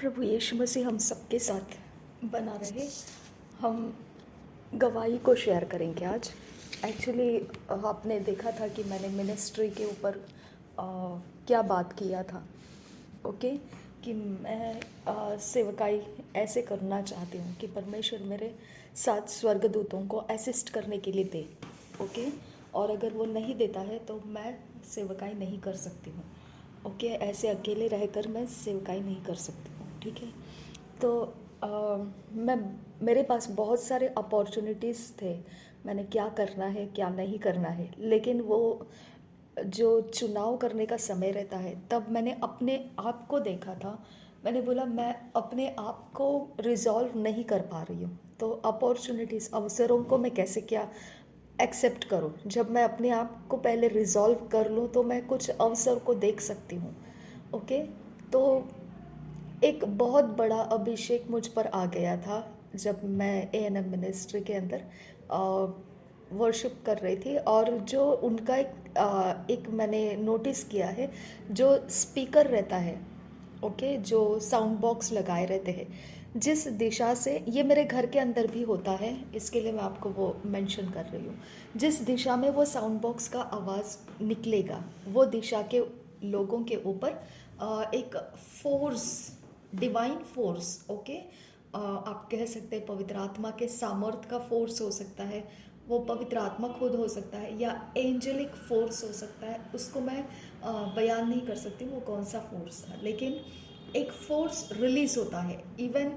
प्रभु यीशु मसीह हम सबके साथ बना रहे। हम गवाही को शेयर करेंगे आज। एक्चुअली आपने देखा था कि मैंने मिनिस्ट्री के ऊपर क्या बात किया था। ओके, कि मैं सेवकाई ऐसे करना चाहती हूँ कि परमेश्वर मेरे साथ स्वर्गदूतों को असिस्ट करने के लिए दे। ओके, और अगर वो नहीं देता है तो मैं सेवकाई नहीं कर सकती हूँ। ओके, ऐसे अकेले रहकर मैं सेवकाई नहीं कर सकती हूँ। ठीक है, तो मैं मेरे पास बहुत सारे अपॉर्चुनिटीज़ थे, मैंने क्या करना है क्या नहीं करना है, लेकिन वो जो चुनाव करने का समय रहता है तब मैंने अपने आप को देखा था। मैंने बोला मैं अपने आप को रिजॉल्व नहीं कर पा रही हूँ, तो अपॉर्चुनिटीज़ अवसरों को मैं कैसे क्या एक्सेप्ट करूँ। जब मैं अपने आप को पहले रिजॉल्व कर लूँ तो मैं कुछ अवसर को देख सकती हूँ। ओके, तो एक बहुत बड़ा अभिषेक मुझ पर आ गया था जब मैं एएनएम मिनिस्ट्री के अंदर वर्शिप कर रही थी। और जो उनका एक मैंने नोटिस किया है, जो स्पीकर रहता है, ओके, जो साउंड बॉक्स लगाए रहते हैं, जिस दिशा से ये मेरे घर के अंदर भी होता है, इसके लिए मैं आपको वो मेंशन कर रही हूँ। जिस दिशा में वो साउंड बॉक्स का आवाज़ निकलेगा, वो दिशा के लोगों के ऊपर एक फोर्स, डिवाइन फोर्स, ओके, आप कह सकते हैं पवित्र आत्मा के सामर्थ का फोर्स हो सकता है, वो पवित्र आत्मा खुद हो सकता है, या एंजेलिक फोर्स हो सकता है। उसको मैं बयान नहीं कर सकती वो कौन सा फोर्स था, लेकिन एक फोर्स रिलीज होता है। इवन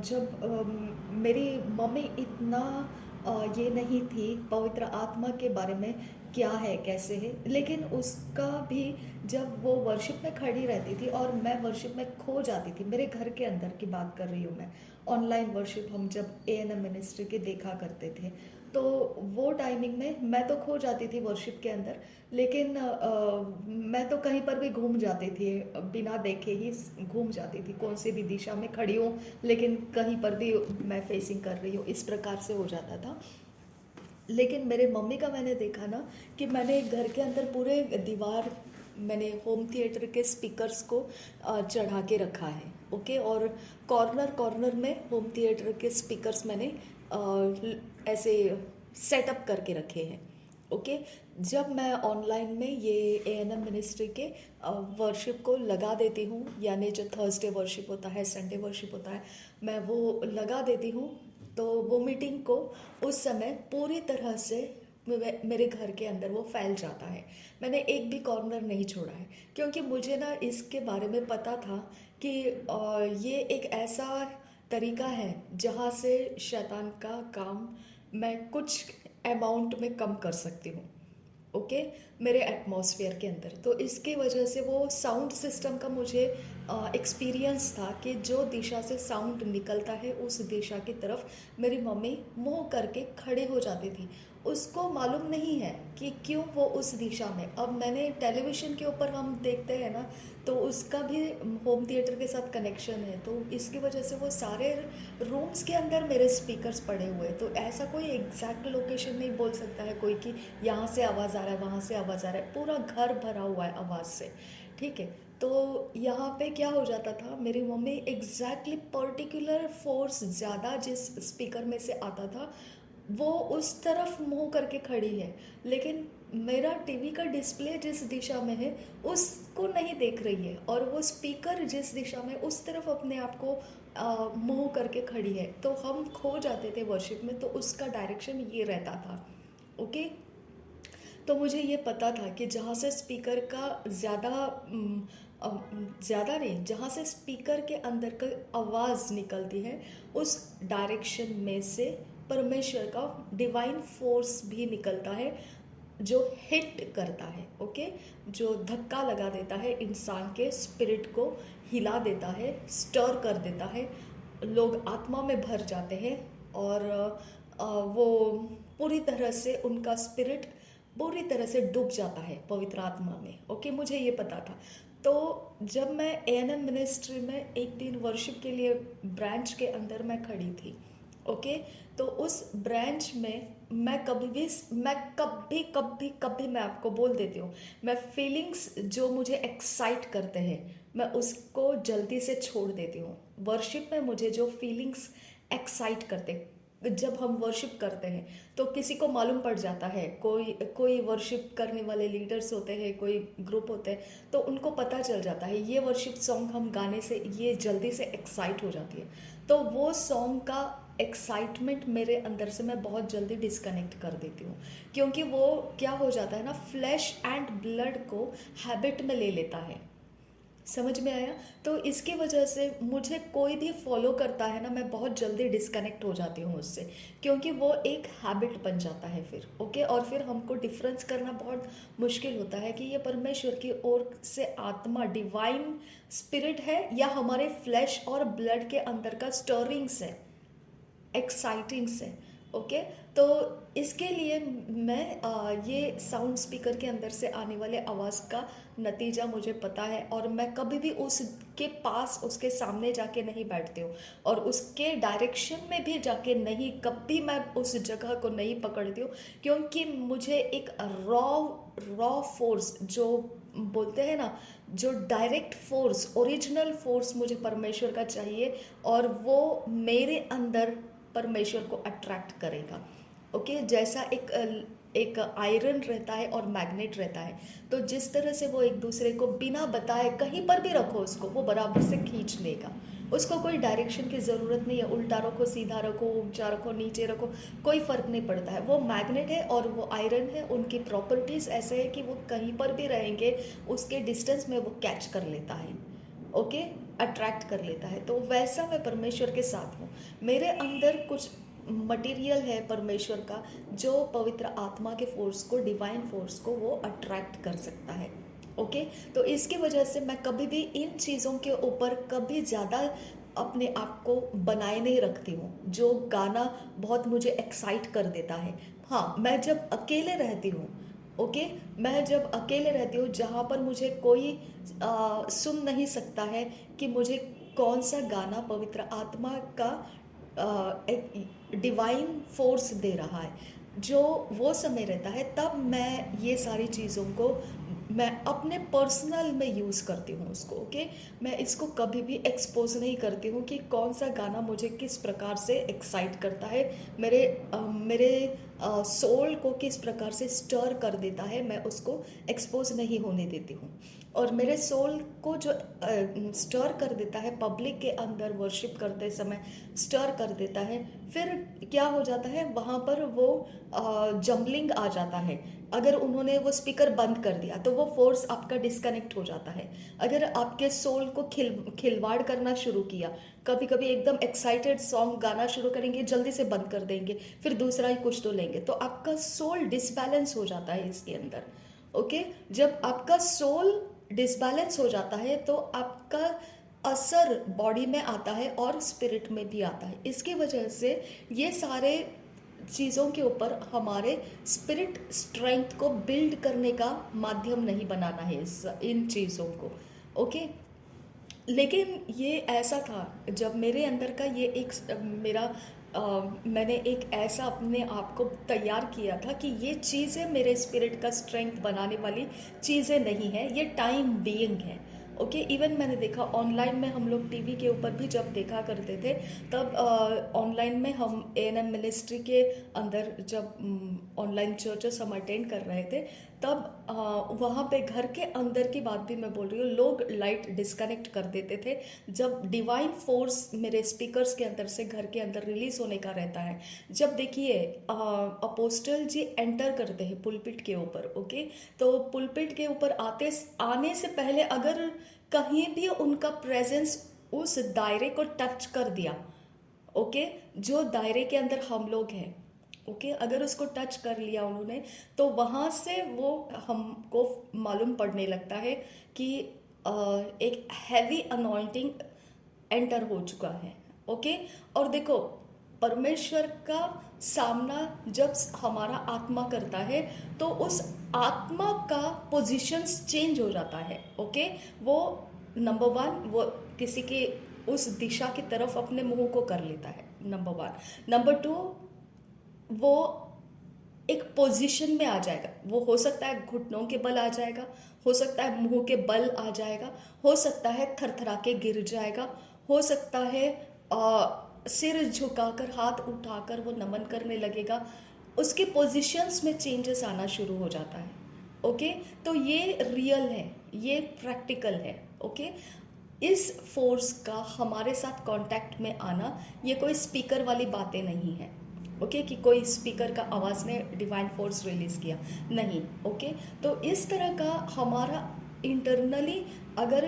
जब मेरी मम्मी इतना ये नहीं थी पवित्र आत्मा के बारे में क्या है कैसे है, लेकिन उसका भी जब वो वर्शिप में खड़ी रहती थी और मैं वर्शिप में खो जाती थी, मेरे घर के अंदर की बात कर रही हूँ मैं, ऑनलाइन वर्शिप हम जब एएनएम मिनिस्ट्री के देखा करते थे, तो वो टाइमिंग में मैं तो खो जाती थी वर्शिप के अंदर, लेकिन मैं तो कहीं पर भी घूम जाती थी, बिना देखे ही घूम जाती थी, कौन सी भी दिशा में खड़ी हूँ लेकिन कहीं पर भी मैं फेसिंग कर रही हूँ, इस प्रकार से हो जाता था। लेकिन मेरे मम्मी का मैंने देखा ना कि मैंने घर के अंदर पूरे दीवार, मैंने होम थिएटर के स्पीकर्स को चढ़ा के रखा है। ओके, और कॉर्नर कॉर्नर में होम थिएटर के स्पीकर्स मैंने ऐसे सेटअप करके रखे हैं। ओके, जब मैं ऑनलाइन में ये एएनएम मिनिस्ट्री के वर्शिप को लगा देती हूँ, यानी जो थर्सडे वर्शिप होता है, संडे वर्शिप होता है, मैं वो लगा देती हूँ, तो वो मीटिंग को उस समय पूरी तरह से मेरे घर के अंदर वो फैल जाता है। मैंने एक भी कॉर्नर नहीं छोड़ा है, क्योंकि मुझे ना इसके बारे में पता था कि ये एक ऐसा तरीका है जहाँ से शैतान का काम मैं कुछ अमाउंट में कम कर सकती हूँ। ओके, मेरे एटमॉस्फेयर के अंदर, तो इसकी वजह से वो साउंड सिस्टम का मुझे एक्सपीरियंस था कि जो दिशा से साउंड निकलता है उस दिशा की तरफ मेरी मम्मी मुंह करके खड़े हो जाती थी। उसको मालूम नहीं है कि क्यों वो उस दिशा में। अब मैंने टेलीविज़न के ऊपर हम देखते हैं ना, तो उसका भी होम थिएटर के साथ कनेक्शन है, तो इसकी वजह से वो सारे रूम्स के अंदर मेरे स्पीकर्स पड़े हुए हैं, तो ऐसा कोई एग्जैक्ट लोकेशन नहीं बोल सकता है कोई कि यहाँ से आवाज़ आ रहा है वहाँ से आवाज़ आ रहा है, पूरा घर भरा हुआ है आवाज़ से। ठीक है, तो यहाँ पे क्या हो जाता था, मेरी मम्मी एग्जैक्टली पर्टिकुलर फोर्स ज़्यादा जिस स्पीकर में से आता था वो उस तरफ मुंह करके खड़ी है, लेकिन मेरा टीवी का डिस्प्ले जिस दिशा में है उसको नहीं देख रही है, और वो स्पीकर जिस दिशा में उस तरफ अपने आप को मुंह करके खड़ी है, तो हम खो जाते थे वर्शिप में, तो उसका डायरेक्शन ये रहता था। ओके, तो मुझे ये पता था कि जहाँ से स्पीकर का ज़्यादा नहीं, जहाँ से स्पीकर के अंदर का आवाज़ निकलती है उस डायरेक्शन में से परमेश्वर का डिवाइन फोर्स भी निकलता है, जो हिट करता है। ओके, जो धक्का लगा देता है, इंसान के स्पिरिट को हिला देता है, स्टर कर देता है, लोग आत्मा में भर जाते हैं, और वो पूरी तरह से उनका स्पिरिट पूरी तरह से डूब जाता है पवित्र आत्मा में। ओके, मुझे ये पता था। तो जब मैं एएनएम मिनिस्ट्री में एक दिन वर्शिप के लिए ब्रांच के अंदर मैं खड़ी थी, ओके, तो उस ब्रांच में मैं कभी मैं आपको बोल देती हूँ, मैं फीलिंग्स जो मुझे एक्साइट करते हैं मैं उसको जल्दी से छोड़ देती हूँ। वर्शिप में मुझे जो फीलिंग्स एक्साइट करते, जब हम वर्शिप करते हैं तो किसी को मालूम पड़ जाता है, कोई कोई वर्शिप करने वाले लीडर्स होते हैं, कोई ग्रुप होते हैं, तो उनको पता चल जाता है ये वर्शिप सॉन्ग हम गाने से ये जल्दी से एक्साइट हो जाती है। तो वो सॉन्ग का एक्साइटमेंट मेरे अंदर से मैं बहुत जल्दी डिस्कनेक्ट कर देती हूँ, क्योंकि वो क्या हो जाता है ना, फ्लैश एंड ब्लड को हैबिट में ले लेता है। समझ में आया? तो इसकी वजह से मुझे कोई भी फॉलो करता है ना, मैं बहुत जल्दी डिस्कनेक्ट हो जाती हूँ उससे, क्योंकि वो एक हैबिट बन जाता है फिर। ओके, और फिर हमको डिफरेंस करना बहुत मुश्किल होता है कि ये परमेश्वर की ओर से आत्मा, डिवाइन स्पिरिट है, या हमारे फ्लैश और ब्लड के अंदर का स्टरिंग्स है, एक्साइटिंग से। ओके, तो इसके लिए मैं ये साउंड स्पीकर के अंदर से आने वाले आवाज़ का नतीजा मुझे पता है, और मैं कभी भी उसके पास, उसके सामने जाके नहीं बैठती हूँ, और उसके डायरेक्शन में भी जाके नहीं, कभी मैं उस जगह को नहीं पकड़ती हूँ, क्योंकि मुझे एक रॉ रॉ फोर्स, जो बोलते हैं ना, जो डायरेक्ट फोर्स, ओरिजिनल फोर्स मुझे परमेश्वर का चाहिए, और वो मेरे अंदर परमेश्वर को अट्रैक्ट करेगा। ओके, जैसा एक आयरन रहता है और मैग्नेट रहता है, तो जिस तरह से वो एक दूसरे को बिना बताए कहीं पर भी रखो उसको, वो बराबर से खींच लेगा। उसको कोई डायरेक्शन की ज़रूरत नहीं है, उल्टा रखो, सीधा रखो, ऊंचा रखो, नीचे रखो, कोई फ़र्क नहीं पड़ता है। वो मैग्नेट है और वो आयरन है, उनकी प्रॉपर्टीज़ ऐसे है कि वो कहीं पर भी रहेंगे, उसके डिस्टेंस में वो कैच कर लेता है। ओके, अट्रैक्ट कर लेता है। तो वैसा मैं परमेश्वर के साथ हूँ। मेरे अंदर कुछ मटेरियल है परमेश्वर का, जो पवित्र आत्मा के फोर्स को, डिवाइन फोर्स को वो अट्रैक्ट कर सकता है। ओके, तो इसकी वजह से मैं कभी भी इन चीज़ों के ऊपर कभी ज़्यादा अपने आप को बनाए नहीं रखती हूँ, जो गाना बहुत मुझे एक्साइट कर देता है। हाँ, मैं जब अकेले रहती हूँ, ओके, मैं जब अकेले रहती हूँ, जहाँ पर मुझे कोई सुन नहीं सकता है कि मुझे कौन सा गाना पवित्र आत्मा का एक डिवाइन फोर्स दे रहा है, जो वो समय रहता है, तब मैं ये सारी चीज़ों को मैं अपने पर्सनल में यूज़ करती हूँ उसको। ओके, मैं इसको कभी भी एक्सपोज नहीं करती हूँ कि कौन सा गाना मुझे किस प्रकार से एक्साइट करता है, मेरे सोल को किस प्रकार से स्टर कर देता है, मैं उसको एक्सपोज नहीं होने देती हूँ। और मेरे सोल को जो स्टर कर देता है पब्लिक के अंदर वर्शिप करते समय, स्टर कर देता है, फिर क्या हो जाता है, वहाँ पर वो जम्बलिंग आ जाता है। अगर उन्होंने वो स्पीकर बंद कर दिया तो वो फोर्स आपका डिस्कनेक्ट हो जाता है। अगर आपके सोल को खिलवाड़ करना शुरू किया, कभी कभी एकदम एक्साइटेड सॉन्ग गाना शुरू करेंगे, जल्दी से बंद कर देंगे, फिर दूसरा ही कुछ तो लेंगे, तो आपका सोल डिसबैलेंस हो जाता है इसके अंदर। ओके, जब आपका सोल डिसबैलेंस हो जाता है तो आपका असर बॉडी में आता है और स्पिरिट में भी आता है। इसकी वजह से ये सारे चीज़ों के ऊपर हमारे स्पिरिट स्ट्रेंथ को बिल्ड करने का माध्यम नहीं बनाना है इन चीज़ों को। ओके, लेकिन ये ऐसा था, जब मेरे अंदर का ये एक मेरा मैंने एक ऐसा अपने आप को तैयार किया था कि ये चीज़ें मेरे स्पिरिट का स्ट्रेंथ बनाने वाली चीज़ें नहीं है, ये टाइम बीइंग है। ओके, इवन मैंने देखा ऑनलाइन में, हम लोग टीवी के ऊपर भी जब देखा करते थे, तब ऑनलाइन में हम एएनएम मिनिस्ट्री के अंदर जब ऑनलाइन चर्चेस हम अटेंड कर रहे थे, तब वहाँ पे घर के अंदर की बात भी मैं बोल रही हूँ, लोग लाइट डिस्कनेक्ट कर देते थे जब डिवाइन फोर्स मेरे स्पीकर्स के अंदर से घर के अंदर रिलीज होने का रहता है। जब देखिए अपोस्टल जी एंटर करते हैं पुलपिट के ऊपर, ओके, तो पुलपिट के ऊपर आने से पहले अगर कहीं भी उनका प्रेजेंस उस दायरे को टच कर दिया, ओके, जो दायरे के अंदर हम लोग हैं, ओके, अगर उसको टच कर लिया उन्होंने, तो वहाँ से वो हमको मालूम पड़ने लगता है कि एक हैवी अनॉइंटिंग एंटर हो चुका है। ओके, और देखो, परमेश्वर का सामना जब हमारा आत्मा करता है तो उस आत्मा का पोजीशंस चेंज हो जाता है। ओके, वो नंबर वन, वो किसी के उस दिशा की तरफ अपने मुंह को कर लेता है, नंबर वन। नंबर टू, वो एक पोजीशन में आ जाएगा। वो हो सकता है घुटनों के बल आ जाएगा, हो सकता है मुंह के बल आ जाएगा, हो सकता है थरथरा के गिर जाएगा, हो सकता है सिर झुकाकर हाथ उठाकर वो नमन करने लगेगा। उसके पोजीशंस में चेंजेस आना शुरू हो जाता है। ओके, तो ये रियल है, ये प्रैक्टिकल है। ओके, इस फोर्स का हमारे साथ कांटेक्ट में आना ये कोई स्पीकर वाली बातें नहीं है। ओके, कि कोई स्पीकर का आवाज़ ने डिवाइन फोर्स रिलीज़ किया, नहीं। ओके, तो इस तरह का हमारा इंटरनली अगर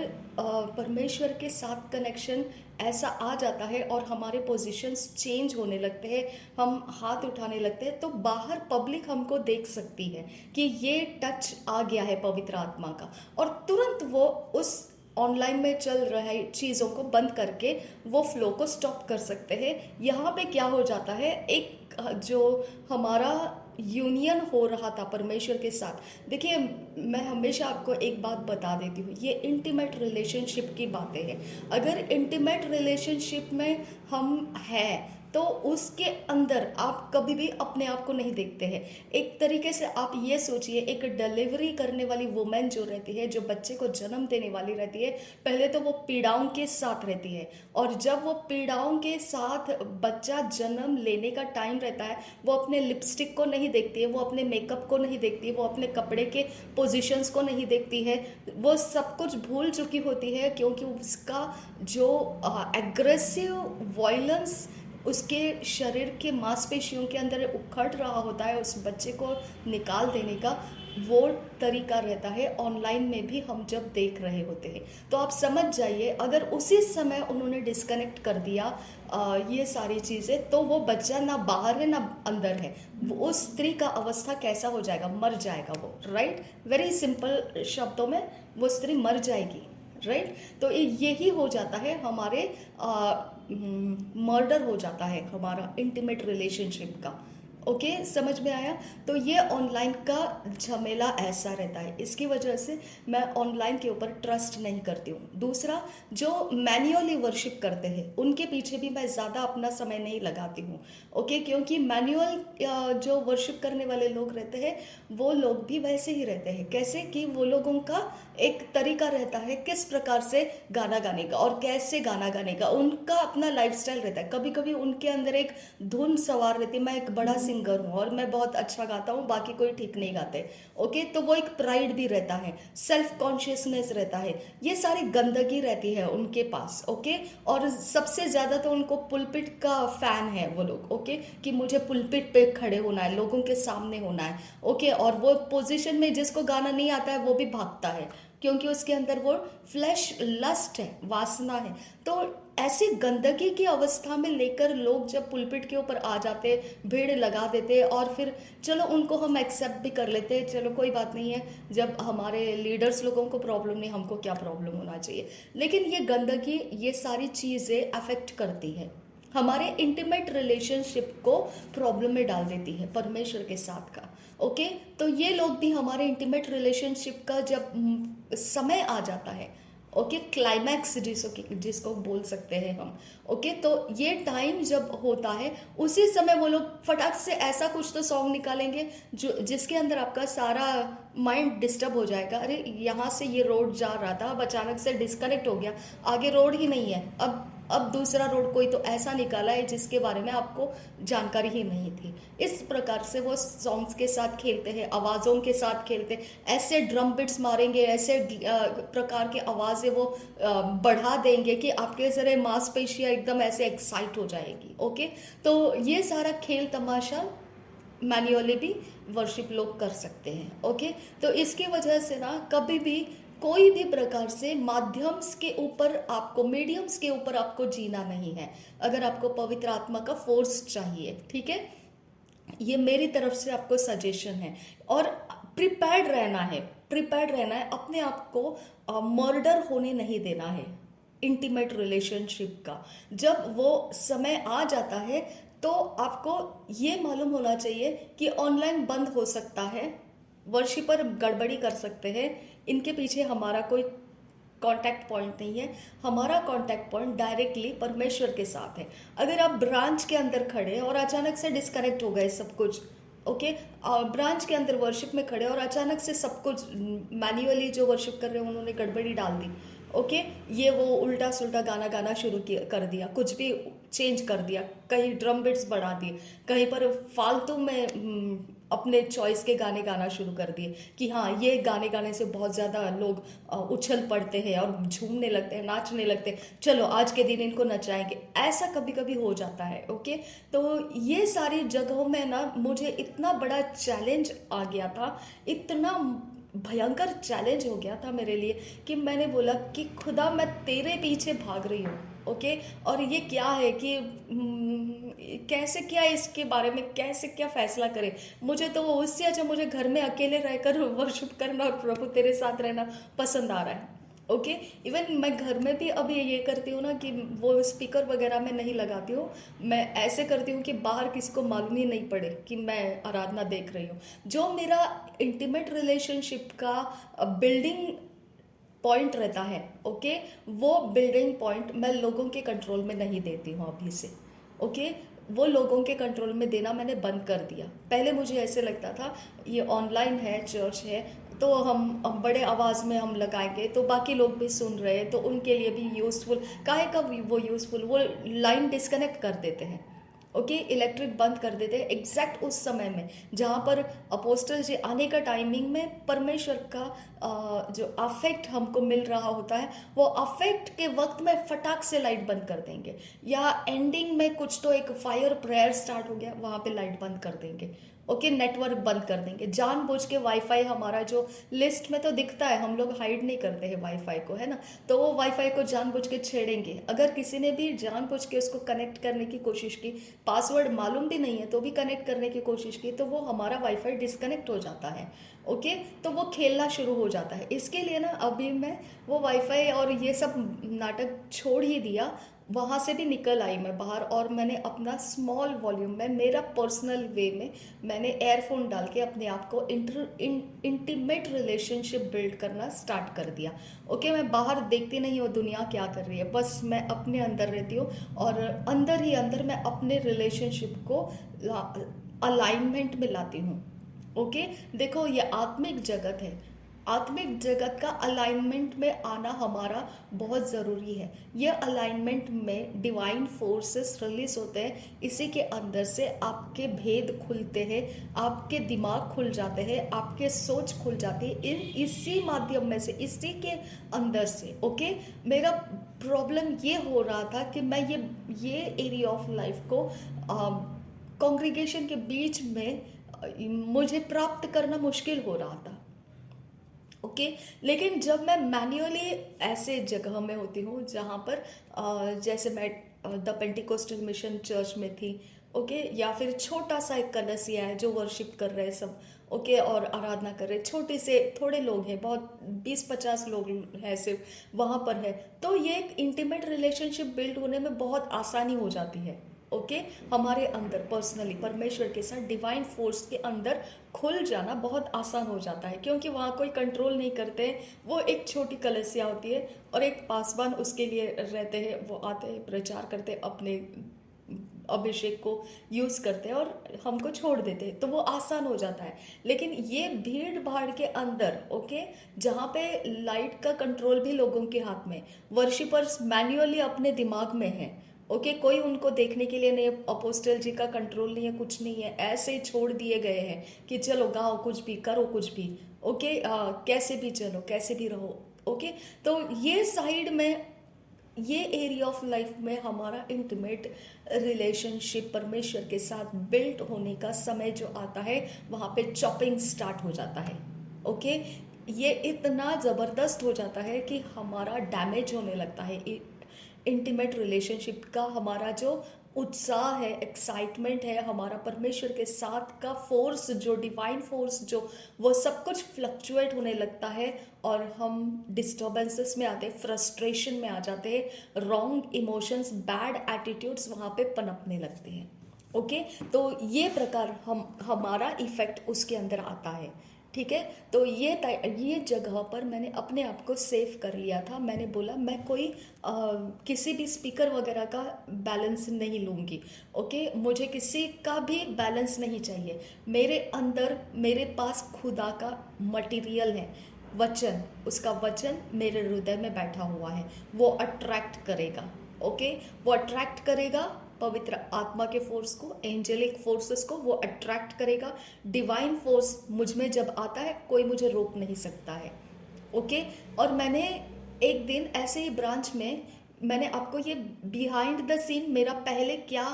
परमेश्वर के साथ कनेक्शन ऐसा आ जाता है और हमारे पोजीशंस चेंज होने लगते हैं, हम हाथ उठाने लगते हैं, तो बाहर पब्लिक हमको देख सकती है कि ये टच आ गया है पवित्र आत्मा का, और तुरंत वो उस ऑनलाइन में चल रहे चीज़ों को बंद करके वो फ्लो को स्टॉप कर सकते हैं। यहाँ पे क्या हो जाता है, एक जो हमारा यूनियन हो रहा था परमेश्वर के साथ। देखिए, मैं हमेशा आपको एक बात बता देती हूँ, ये इंटीमेट रिलेशनशिप की बातें हैं। अगर इंटीमेट रिलेशनशिप में हम हैं तो उसके अंदर आप कभी भी अपने आप को नहीं देखते हैं। एक तरीके से आप ये सोचिए, एक डिलीवरी करने वाली वुमेन जो रहती है, जो बच्चे को जन्म देने वाली रहती है, पहले तो वो पीड़ाओं के साथ रहती है, और जब वो पीड़ाओं के साथ बच्चा जन्म लेने का टाइम रहता है, वो अपने लिपस्टिक को नहीं देखती है, वो अपने मेकअप को नहीं देखती है, वो अपने कपड़े के पोजीशंस को नहीं देखती है, वो सब कुछ भूल चुकी होती है, क्योंकि उसका जो एग्रेसिव वॉयलेंस उसके शरीर के मांसपेशियों के अंदर उखड़ रहा होता है, उस बच्चे को निकाल देने का वो तरीका रहता है। ऑनलाइन में भी हम जब देख रहे होते हैं, तो आप समझ जाइए, अगर उसी समय उन्होंने डिस्कनेक्ट कर दिया ये सारी चीज़ें, तो वो बच्चा ना बाहर है ना अंदर है, उस स्त्री का अवस्था कैसा हो जाएगा, मर जाएगा वो। राइट, वेरी सिंपल शब्दों में वो स्त्री मर जाएगी। राइट, तो यही हो जाता है, हमारे मर्डर हो जाता है हमारा इंटीमेट रिलेशनशिप का। ओके, समझ में आया। तो ये ऑनलाइन का झमेला ऐसा रहता है, इसकी वजह से मैं ऑनलाइन के ऊपर ट्रस्ट नहीं करती हूँ। दूसरा, जो मैन्युअली वर्शिप करते हैं उनके पीछे भी मैं ज़्यादा अपना समय नहीं लगाती हूँ। ओके, क्योंकि मैन्युअल जो वर्शिप करने वाले लोग रहते हैं, वो लोग भी वैसे ही रहते हैं। कैसे कि वो लोगों का एक तरीका रहता है किस प्रकार से गाना गाने का और कैसे गाना गाने का, उनका अपना लाइफस्टाइल रहता है। कभी कभी उनके अंदर एक धुन सवार रहती है, मैं एक बड़ा सिंगर हूँ और मैं बहुत अच्छा गाता हूँ, बाकी कोई ठीक नहीं गाते। ओके, तो वो एक प्राइड भी रहता है, सेल्फ कॉन्शियसनेस रहता है, ये सारी गंदगी रहती है उनके पास। ओके, और सबसे ज़्यादा तो उनको पुलपिट का फैन है वो लोग। ओके, कि मुझे पुलपिट पे खड़े होना है, लोगों के सामने होना है। ओके, और वो पोजीशन में जिसको गाना नहीं आता है वो भी भागता है, क्योंकि उसके अंदर वो फ्लैश लस्ट है, वासना है। तो ऐसी गंदगी की अवस्था में लेकर लोग जब पुलपिट के ऊपर आ जाते, भीड़ लगा देते, और फिर चलो उनको हम एक्सेप्ट भी कर लेते, चलो कोई बात नहीं है, जब हमारे लीडर्स लोगों को प्रॉब्लम नहीं, हमको क्या प्रॉब्लम होना चाहिए। लेकिन ये गंदगी, ये सारी चीज़ें अफेक्ट करती है, हमारे इंटीमेट रिलेशनशिप को प्रॉब्लम में डाल देती है परमेश्वर के साथ का। ओके, तो ये लोग भी हमारे इंटीमेट रिलेशनशिप का जब समय आ जाता है, ओके, क्लाइमैक्स जिसको बोल सकते हैं हम। ओके, तो ये टाइम जब होता है, उसी समय वो लोग फटाक से ऐसा कुछ तो सॉन्ग निकालेंगे जो जिसके अंदर आपका सारा माइंड डिस्टर्ब हो जाएगा। अरे यहाँ से ये रोड जा रहा था, अब अचानक से डिस्कनेक्ट हो गया, आगे रोड ही नहीं है, अब दूसरा रोड कोई तो ऐसा निकाला है जिसके बारे में आपको जानकारी ही नहीं थी। इस प्रकार से वो सॉन्ग्स के साथ खेलते हैं, आवाज़ों के साथ खेलते, ऐसे ड्रम बिट्स मारेंगे, ऐसे प्रकार की आवाज़ें वो बढ़ा देंगे कि आपके जरा मांसपेशियाँ एकदम ऐसे एक्साइट हो जाएगी। ओके, तो ये सारा खेल तमाशा मैन्युअली भी वर्शिप लोग कर सकते हैं। ओके, तो इसकी वजह से ना कभी भी कोई भी प्रकार से माध्यम्स के ऊपर आपको, मीडियम्स के ऊपर आपको जीना नहीं है, अगर आपको पवित्र आत्मा का फोर्स चाहिए। ठीक है, ये मेरी तरफ से आपको सजेशन है। और प्रिपेयर्ड रहना है, प्रिपेयर्ड रहना है, अपने आप को मर्डर होने नहीं देना है इंटीमेट रिलेशनशिप का। जब वो समय आ जाता है तो आपको ये मालूम होना चाहिए कि ऑनलाइन बंद हो सकता है, वर्शिपर गड़बड़ी कर सकते हैं, इनके पीछे हमारा कोई कांटेक्ट पॉइंट नहीं है, हमारा कांटेक्ट पॉइंट डायरेक्टली परमेश्वर के साथ है। अगर आप ब्रांच के अंदर खड़े और अचानक से डिस्कनेक्ट हो गए सब कुछ, ओके, ब्रांच के अंदर वर्शिप में खड़े और अचानक से सब कुछ मैन्युअली जो वर्शिप कर रहे हैं उन्होंने गड़बड़ी डाल दी। ओके, ये वो उल्टा सुल्टा गाना गाना शुरू किया कर दिया, कुछ भी चेंज कर दिया, कहीं ड्रम बिट्स बढ़ा दिए, कहीं पर फालतू में अपने चॉइस के गाने गाना शुरू कर दिए कि हाँ ये गाने गाने से बहुत ज़्यादा लोग उछल पड़ते हैं और झूमने लगते हैं, नाचने लगते हैं, चलो आज के दिन इनको नचाएंगे। ऐसा कभी कभी हो जाता है। ओके, तो ये सारी जगहों में ना मुझे इतना बड़ा चैलेंज आ गया था, इतना भयंकर चैलेंज हो गया था मेरे लिए कि मैंने बोला कि खुदा मैं तेरे पीछे भाग रही हूँ। ओके, और ये क्या है कि कैसे क्या इसके बारे में कैसे क्या फैसला करें। मुझे तो उससे अच्छा मुझे घर में अकेले रहकर वर्शिप करना और प्रभु तेरे साथ रहना पसंद आ रहा है। ओके, इवन मैं घर में भी अभी ये करती हूँ ना कि वो स्पीकर वगैरह में नहीं लगाती हूँ, मैं ऐसे करती हूँ कि बाहर किसी को मालूम ही नहीं पड़े कि मैं आराधना देख रही हूँ। जो मेरा इंटीमेट रिलेशनशिप का बिल्डिंग पॉइंट रहता है, ओके, वो बिल्डिंग पॉइंट मैं लोगों के कंट्रोल में नहीं देती हूँ अभी से। ओके, वो लोगों के कंट्रोल में देना मैंने बंद कर दिया। पहले मुझे ऐसे लगता था ये ऑनलाइन है, चर्च है, तो हम बड़े आवाज़ में हम लगाएंगे तो बाकी लोग भी सुन रहे हैं तो उनके लिए भी यूज़फुल, काहे का वो यूज़फुल, वो लाइन डिस्कनेक्ट कर देते हैं। ओके, इलेक्ट्रिक बंद कर देते हैं एग्जैक्ट उस समय में जहाँ पर अपोस्टल जी आने का टाइमिंग में परमेश्वर का जो अफेक्ट हमको मिल रहा होता है, वो अफेक्ट के वक्त में फटाक से लाइट बंद कर देंगे, या एंडिंग में कुछ तो एक फायर प्रेयर स्टार्ट हो गया वहाँ पे लाइट बंद कर देंगे। ओके, नेटवर्क बंद कर देंगे जानबूझ के। वाईफाई हमारा जो लिस्ट में तो दिखता है, हम लोग हाइड नहीं करते हैं वाईफाई को, है ना, तो वो वाईफाई को जानबूझ के छेड़ेंगे। अगर किसी ने भी जानबूझ के उसको कनेक्ट करने की कोशिश की, पासवर्ड मालूम भी नहीं है तो भी कनेक्ट करने की कोशिश की, तो वो हमारा वाईफाई डिस्कनेक्ट हो जाता है। ओके, तो वो खेलना शुरू हो जाता है। इसके लिए ना अभी मैं वो वाईफाई और ये सब नाटक छोड़ ही दिया, वहाँ से भी निकल आई मैं बाहर, और मैंने अपना स्मॉल वॉल्यूम में मेरा पर्सनल वे में मैंने एयरफोन डाल के अपने आप को इंटीमेट रिलेशनशिप बिल्ड करना स्टार्ट कर दिया। ओके, मैं बाहर देखती नहीं हूँ दुनिया क्या कर रही है, बस मैं अपने अंदर रहती हूँ और अंदर ही अंदर मैं अपने रिलेशनशिप को अलाइनमेंट में लाती हूँ। ओके, देखो ये आत्मिक जगत है, आत्मिक जगत का अलाइनमेंट में आना हमारा बहुत ज़रूरी है। ये अलाइनमेंट में डिवाइन फोर्सेस रिलीज होते हैं, इसी के अंदर से आपके भेद खुलते हैं, आपके दिमाग खुल जाते हैं, आपके सोच खुल जाती है, इसी माध्यम में से, इसी के अंदर से। ओके, मेरा प्रॉब्लम ये हो रहा था कि मैं ये एरिया ऑफ लाइफ को कॉन्ग्रीगेशन के बीच में मुझे प्राप्त करना मुश्किल हो रहा था। ओके, लेकिन जब मैं मैन्युअली ऐसे जगह में होती हूँ जहाँ पर जैसे मैं द पेंटिकोस्टल मिशन चर्च में थी, ओके, या फिर छोटा सा एक कलसिया है जो वर्शिप कर रहे हैं सब, ओके, और आराधना कर रहे हैं, छोटे से थोड़े लोग हैं, बहुत 20-50 लोग हैं सिर्फ वहाँ पर है, तो ये एक इंटीमेट रिलेशनशिप बिल्ड होने में बहुत आसानी हो जाती है। ओके, हमारे अंदर पर्सनली परमेश्वर के साथ डिवाइन फोर्स के अंदर खुल जाना बहुत आसान हो जाता है, क्योंकि वहाँ कोई कंट्रोल नहीं करते हैं। वो एक छोटी कलसिया होती है और एक पासवान उसके लिए रहते हैं, वो आते हैं, प्रचार करते हैं, अपने अभिषेक को यूज़ करते हैं और हमको छोड़ देते हैं, तो वो आसान हो जाता है। लेकिन ये भीड़ भाड़ के अंदर, ओके, जहाँ पे लाइट का कंट्रोल भी लोगों के हाथ में, वर्शिपर्स मैन्युअली अपने दिमाग में है, ओके, कोई उनको देखने के लिए नहीं, अपोस्टल जी का कंट्रोल नहीं है, कुछ नहीं है, ऐसे ही छोड़ दिए गए हैं कि चलो गाओ कुछ भी, करो कुछ भी, ओके, कैसे भी चलो, कैसे भी रहो। ओके, तो ये साइड में, ये एरिया ऑफ लाइफ में हमारा इंटीमेट रिलेशनशिप परमेश्वर के साथ बिल्ट होने का समय जो आता है, वहाँ पे चॉपिंग स्टार्ट हो जाता है। ओके, ये इतना ज़बरदस्त हो जाता है कि हमारा डैमेज होने लगता है इंटीमेट रिलेशनशिप का। हमारा जो उत्साह है, एक्साइटमेंट है, हमारा परमेश्वर के साथ का फोर्स, जो डिवाइन फोर्स, जो वो सब कुछ फ्लक्चुएट होने लगता है और हम डिस्टर्बेंसेस में आते हैं, फ्रस्ट्रेशन में आ जाते हैं, रॉन्ग इमोशंस, बैड एटीट्यूड्स वहाँ पे पनपने लगते हैं। ओके, तो ये प्रकार हमारा इफेक्ट उसके अंदर आता है। ठीक है। तो ये जगह पर मैंने अपने आप को सेव कर लिया था। मैंने बोला मैं कोई किसी भी स्पीकर वगैरह का बैलेंस नहीं लूँगी। ओके, मुझे किसी का भी बैलेंस नहीं चाहिए। मेरे अंदर मेरे पास खुदा का मटेरियल है, वचन, उसका वचन मेरे हृदय में बैठा हुआ है। वो अट्रैक्ट करेगा। ओके, वो अट्रैक्ट करेगा पवित्र आत्मा के फोर्स को, एंजेलिक फोर्सेस को वो अट्रैक्ट करेगा। डिवाइन फोर्स मुझ में जब आता है कोई मुझे रोक नहीं सकता है। ओके, और मैंने एक दिन ऐसे ही ब्रांच में मैंने आपको ये बिहाइंड द सीन मेरा पहले क्या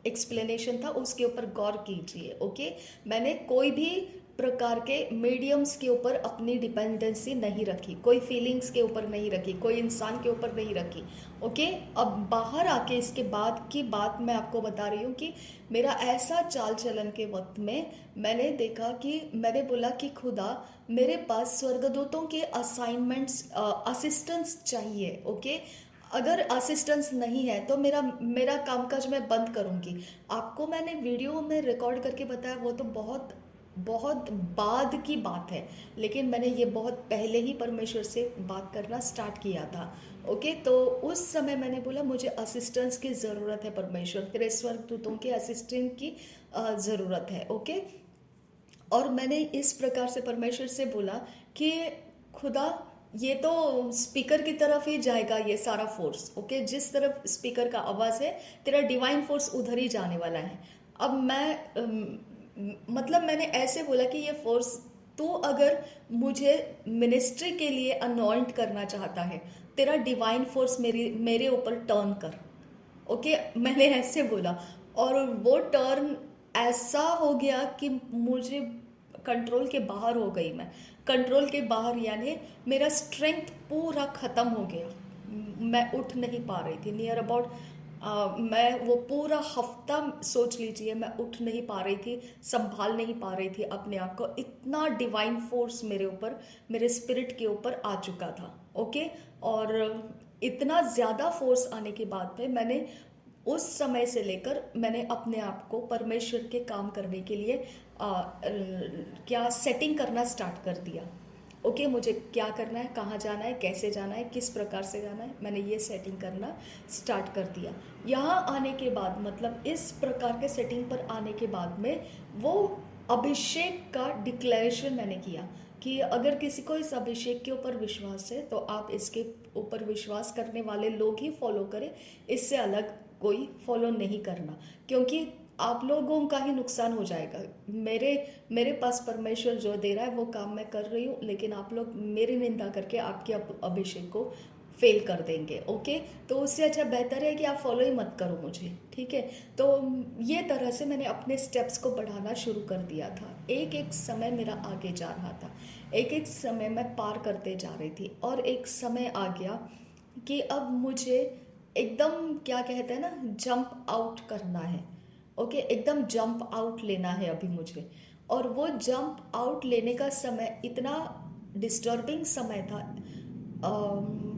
एक्सप्लेनेशन था उसके ऊपर गौर कीजिए। ओके, मैंने कोई भी प्रकार के मीडियम्स के ऊपर अपनी डिपेंडेंसी नहीं रखी, कोई फीलिंग्स के ऊपर नहीं रखी, कोई इंसान के ऊपर नहीं रखी। ओके, अब बाहर आके इसके बाद की बात मैं आपको बता रही हूँ कि मेरा ऐसा चाल चलन के वक्त में मैंने देखा कि मैंने बोला कि खुदा मेरे पास स्वर्गदूतों के असाइनमेंट्स असिस्टेंस चाहिए। ओके, अगर असिस्टेंस नहीं है तो मेरा मेरा कामकाज मैं बंद करूँगी। आपको मैंने वीडियो में रिकॉर्ड करके बताया वो तो बहुत बहुत बाद की बात है, लेकिन मैंने ये बहुत पहले ही परमेश्वर से बात करना स्टार्ट किया था। ओके, तो उस समय मैंने बोला मुझे असिस्टेंस की ज़रूरत है परमेश्वर, तेरे स्वर्गदूतों के असिस्टेंट की ज़रूरत है। ओके, और मैंने इस प्रकार से परमेश्वर से बोला कि खुदा ये तो स्पीकर की तरफ ही जाएगा ये सारा फोर्स। ओके, जिस तरफ स्पीकर का आवाज़ है तेरा डिवाइन फोर्स उधर ही जाने वाला है। अब मतलब मैंने ऐसे बोला कि ये फोर्स तू अगर मुझे मिनिस्ट्री के लिए अनॉइंट करना चाहता है, तेरा डिवाइन फोर्स मेरे ऊपर टर्न कर। ओके, मैंने ऐसे बोला और वो टर्न ऐसा हो गया कि मुझे कंट्रोल के बाहर हो गई। मैं कंट्रोल के बाहर यानी मेरा स्ट्रेंथ पूरा ख़त्म हो गया। मैं उठ नहीं पा रही थी। नियर अबाउट मैं वो पूरा हफ्ता सोच लीजिए मैं उठ नहीं पा रही थी, संभाल नहीं पा रही थी अपने आप को। इतना डिवाइन फोर्स मेरे ऊपर, मेरे स्पिरिट के ऊपर आ चुका था। ओके, और इतना ज़्यादा फोर्स आने के बाद में मैंने उस समय से लेकर मैंने अपने आप को परमेश्वर के काम करने के लिए क्या सेटिंग करना स्टार्ट कर दिया। ओके, मुझे क्या करना है, कहाँ जाना है, कैसे जाना है, किस प्रकार से जाना है, मैंने ये सेटिंग करना स्टार्ट कर दिया। यहाँ आने के बाद मतलब इस प्रकार के सेटिंग पर आने के बाद में वो अभिषेक का डिक्लेरेशन मैंने किया कि अगर किसी को इस अभिषेक के ऊपर विश्वास है तो आप इसके ऊपर विश्वास करने वाले लोग ही फॉलो करें, इससे अलग कोई फॉलो नहीं करना, क्योंकि आप लोगों का ही नुकसान हो जाएगा। मेरे पास परमेश्वर जो दे रहा है वो काम मैं कर रही हूँ, लेकिन आप लोग मेरी निंदा करके आपके अभिषेक को फेल कर देंगे। ओके, तो उससे अच्छा बेहतर है कि आप फॉलो ही मत करो मुझे। ठीक है, तो ये तरह से मैंने अपने स्टेप्स को बढ़ाना शुरू कर दिया था। एक एक समय मेरा आगे जा रहा था, एक एक समय मैं पार करते जा रही थी, और एक समय आ गया कि अब मुझे एकदम क्या कहते हैं ना, जंप आउट करना है। ओके, एकदम जंप आउट लेना है अभी मुझे। और वो जंप आउट लेने का समय इतना डिस्टर्बिंग समय था।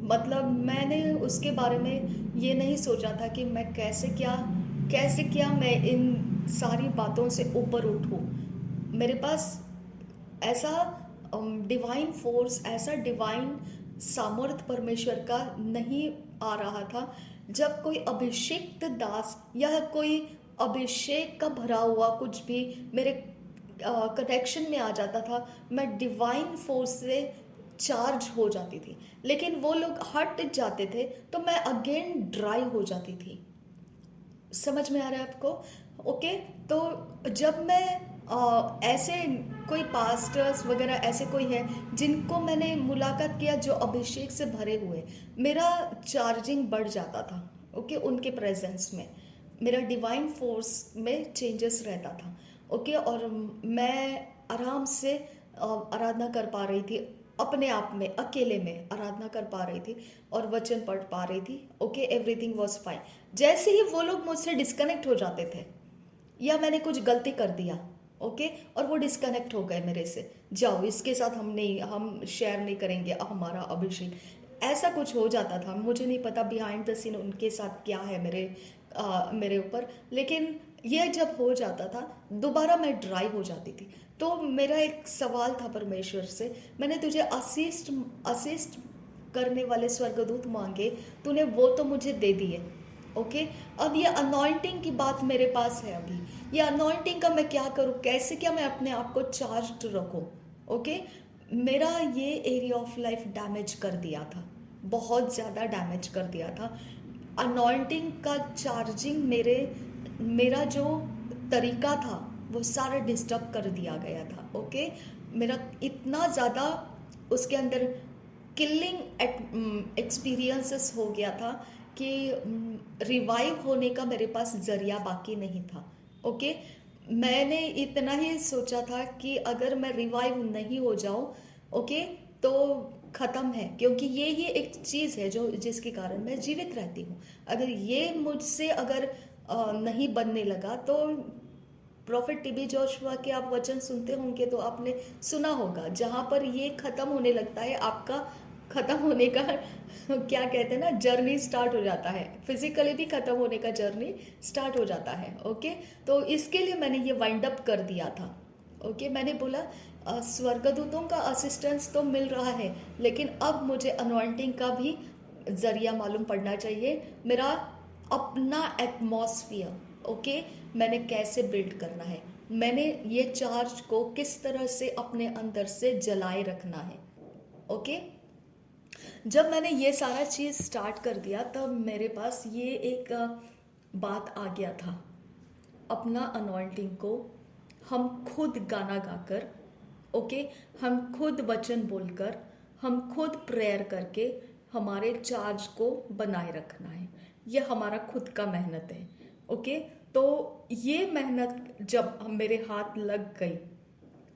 मतलब मैंने उसके बारे में ये नहीं सोचा था कि मैं कैसे क्या मैं इन सारी बातों से ऊपर उठूं। मेरे पास ऐसा डिवाइन फोर्स, ऐसा डिवाइन सामर्थ परमेश्वर का नहीं आ रहा था। जब कोई अभिषिक्त दास या कोई अभिषेक का भरा हुआ कुछ भी मेरे कनेक्शन में आ जाता था, मैं डिवाइन फोर्स से चार्ज हो जाती थी। लेकिन वो लोग हट जाते थे तो मैं अगेन ड्राई हो जाती थी। समझ में आ रहा है आपको? ओके, तो जब मैं ऐसे कोई पास्टर्स वगैरह ऐसे कोई है जिनको मैंने मुलाकात किया जो अभिषेक से भरे हुए, मेरा चार्जिंग बढ़ जाता था। ओके, उनके प्रेजेंस में मेरा डिवाइन फोर्स में चेंजेस रहता था। ओके, और मैं आराम से आराधना कर पा रही थी, अपने आप में अकेले में आराधना कर पा रही थी और वचन पढ़ पा रही थी। Okay, everything was fine. जैसे ही वो लोग मुझसे डिस्कनेक्ट हो जाते थे या मैंने कुछ गलती कर दिया, ओके, और वो डिस्कनेक्ट हो गए मेरे से, जाओ इसके साथ हम शेयर नहीं करेंगे हमारा अभिषेक, ऐसा कुछ हो जाता था। मुझे नहीं पता बिहाइंड द सीन उनके साथ क्या है मेरे ऊपर, लेकिन ये जब हो जाता था दोबारा मैं ड्राई हो जाती थी। तो मेरा एक सवाल था परमेश्वर से, मैंने तुझे असिस्ट असिस्ट करने वाले स्वर्गदूत मांगे, तूने वो तो मुझे दे दिए। ओके, अब ये अनॉइंटिंग की बात मेरे पास है। अभी ये अनॉइंटिंग का मैं क्या करूँ, कैसे क्या मैं अपने आप को चार्ज रखूँ। ओके, मेरा ये एरिया ऑफ लाइफ डैमेज कर दिया था, बहुत ज़्यादा डैमेज कर दिया था। अनॉइंटिंग का चार्जिंग मेरा जो तरीका था वो सारा डिस्टर्ब कर दिया गया था। ओके, मेरा इतना ज़्यादा उसके अंदर किलिंग एक्सपीरियंसेस हो गया था कि रिवाइव होने का मेरे पास ज़रिया बाकी नहीं था। ओके, मैंने इतना ही सोचा था कि अगर मैं रिवाइव नहीं हो जाऊं, ओके, तो ख़त्म है, क्योंकि ये ही एक चीज़ है जो जिसके कारण मैं जीवित रहती हूँ। अगर ये मुझसे अगर नहीं बनने लगा तो प्रॉफिट टीबी जोशुआ के आप वचन सुनते होंगे तो आपने सुना होगा, जहाँ पर ये ख़त्म होने लगता है आपका ख़त्म होने का क्या कहते हैं ना, जर्नी स्टार्ट हो जाता है, फिजिकली भी ख़त्म होने का जर्नी स्टार्ट हो जाता है। ओके, तो इसके लिए मैंने ये वाइंड अप कर दिया था। ओके, मैंने बोला स्वर्गदूतों का असिस्टेंस तो मिल रहा है, लेकिन अब मुझे अनॉइंटिंग का भी ज़रिया मालूम पड़ना चाहिए, मेरा अपना एटमॉस्फियर। ओके, मैंने कैसे बिल्ड करना है, मैंने ये चार्ज को किस तरह से अपने अंदर से जलाए रखना है। ओके, जब मैंने ये सारा चीज़ स्टार्ट कर दिया तब मेरे पास ये एक बात आ गया था, अपना अनॉइंटिंग को हम खुद गाना गाकर, ओके, हम खुद वचन बोलकर, हम खुद प्रेयर करके हमारे चार्ज को बनाए रखना है। ये हमारा खुद का मेहनत है। ओके, तो ये मेहनत जब मेरे हाथ लग गई,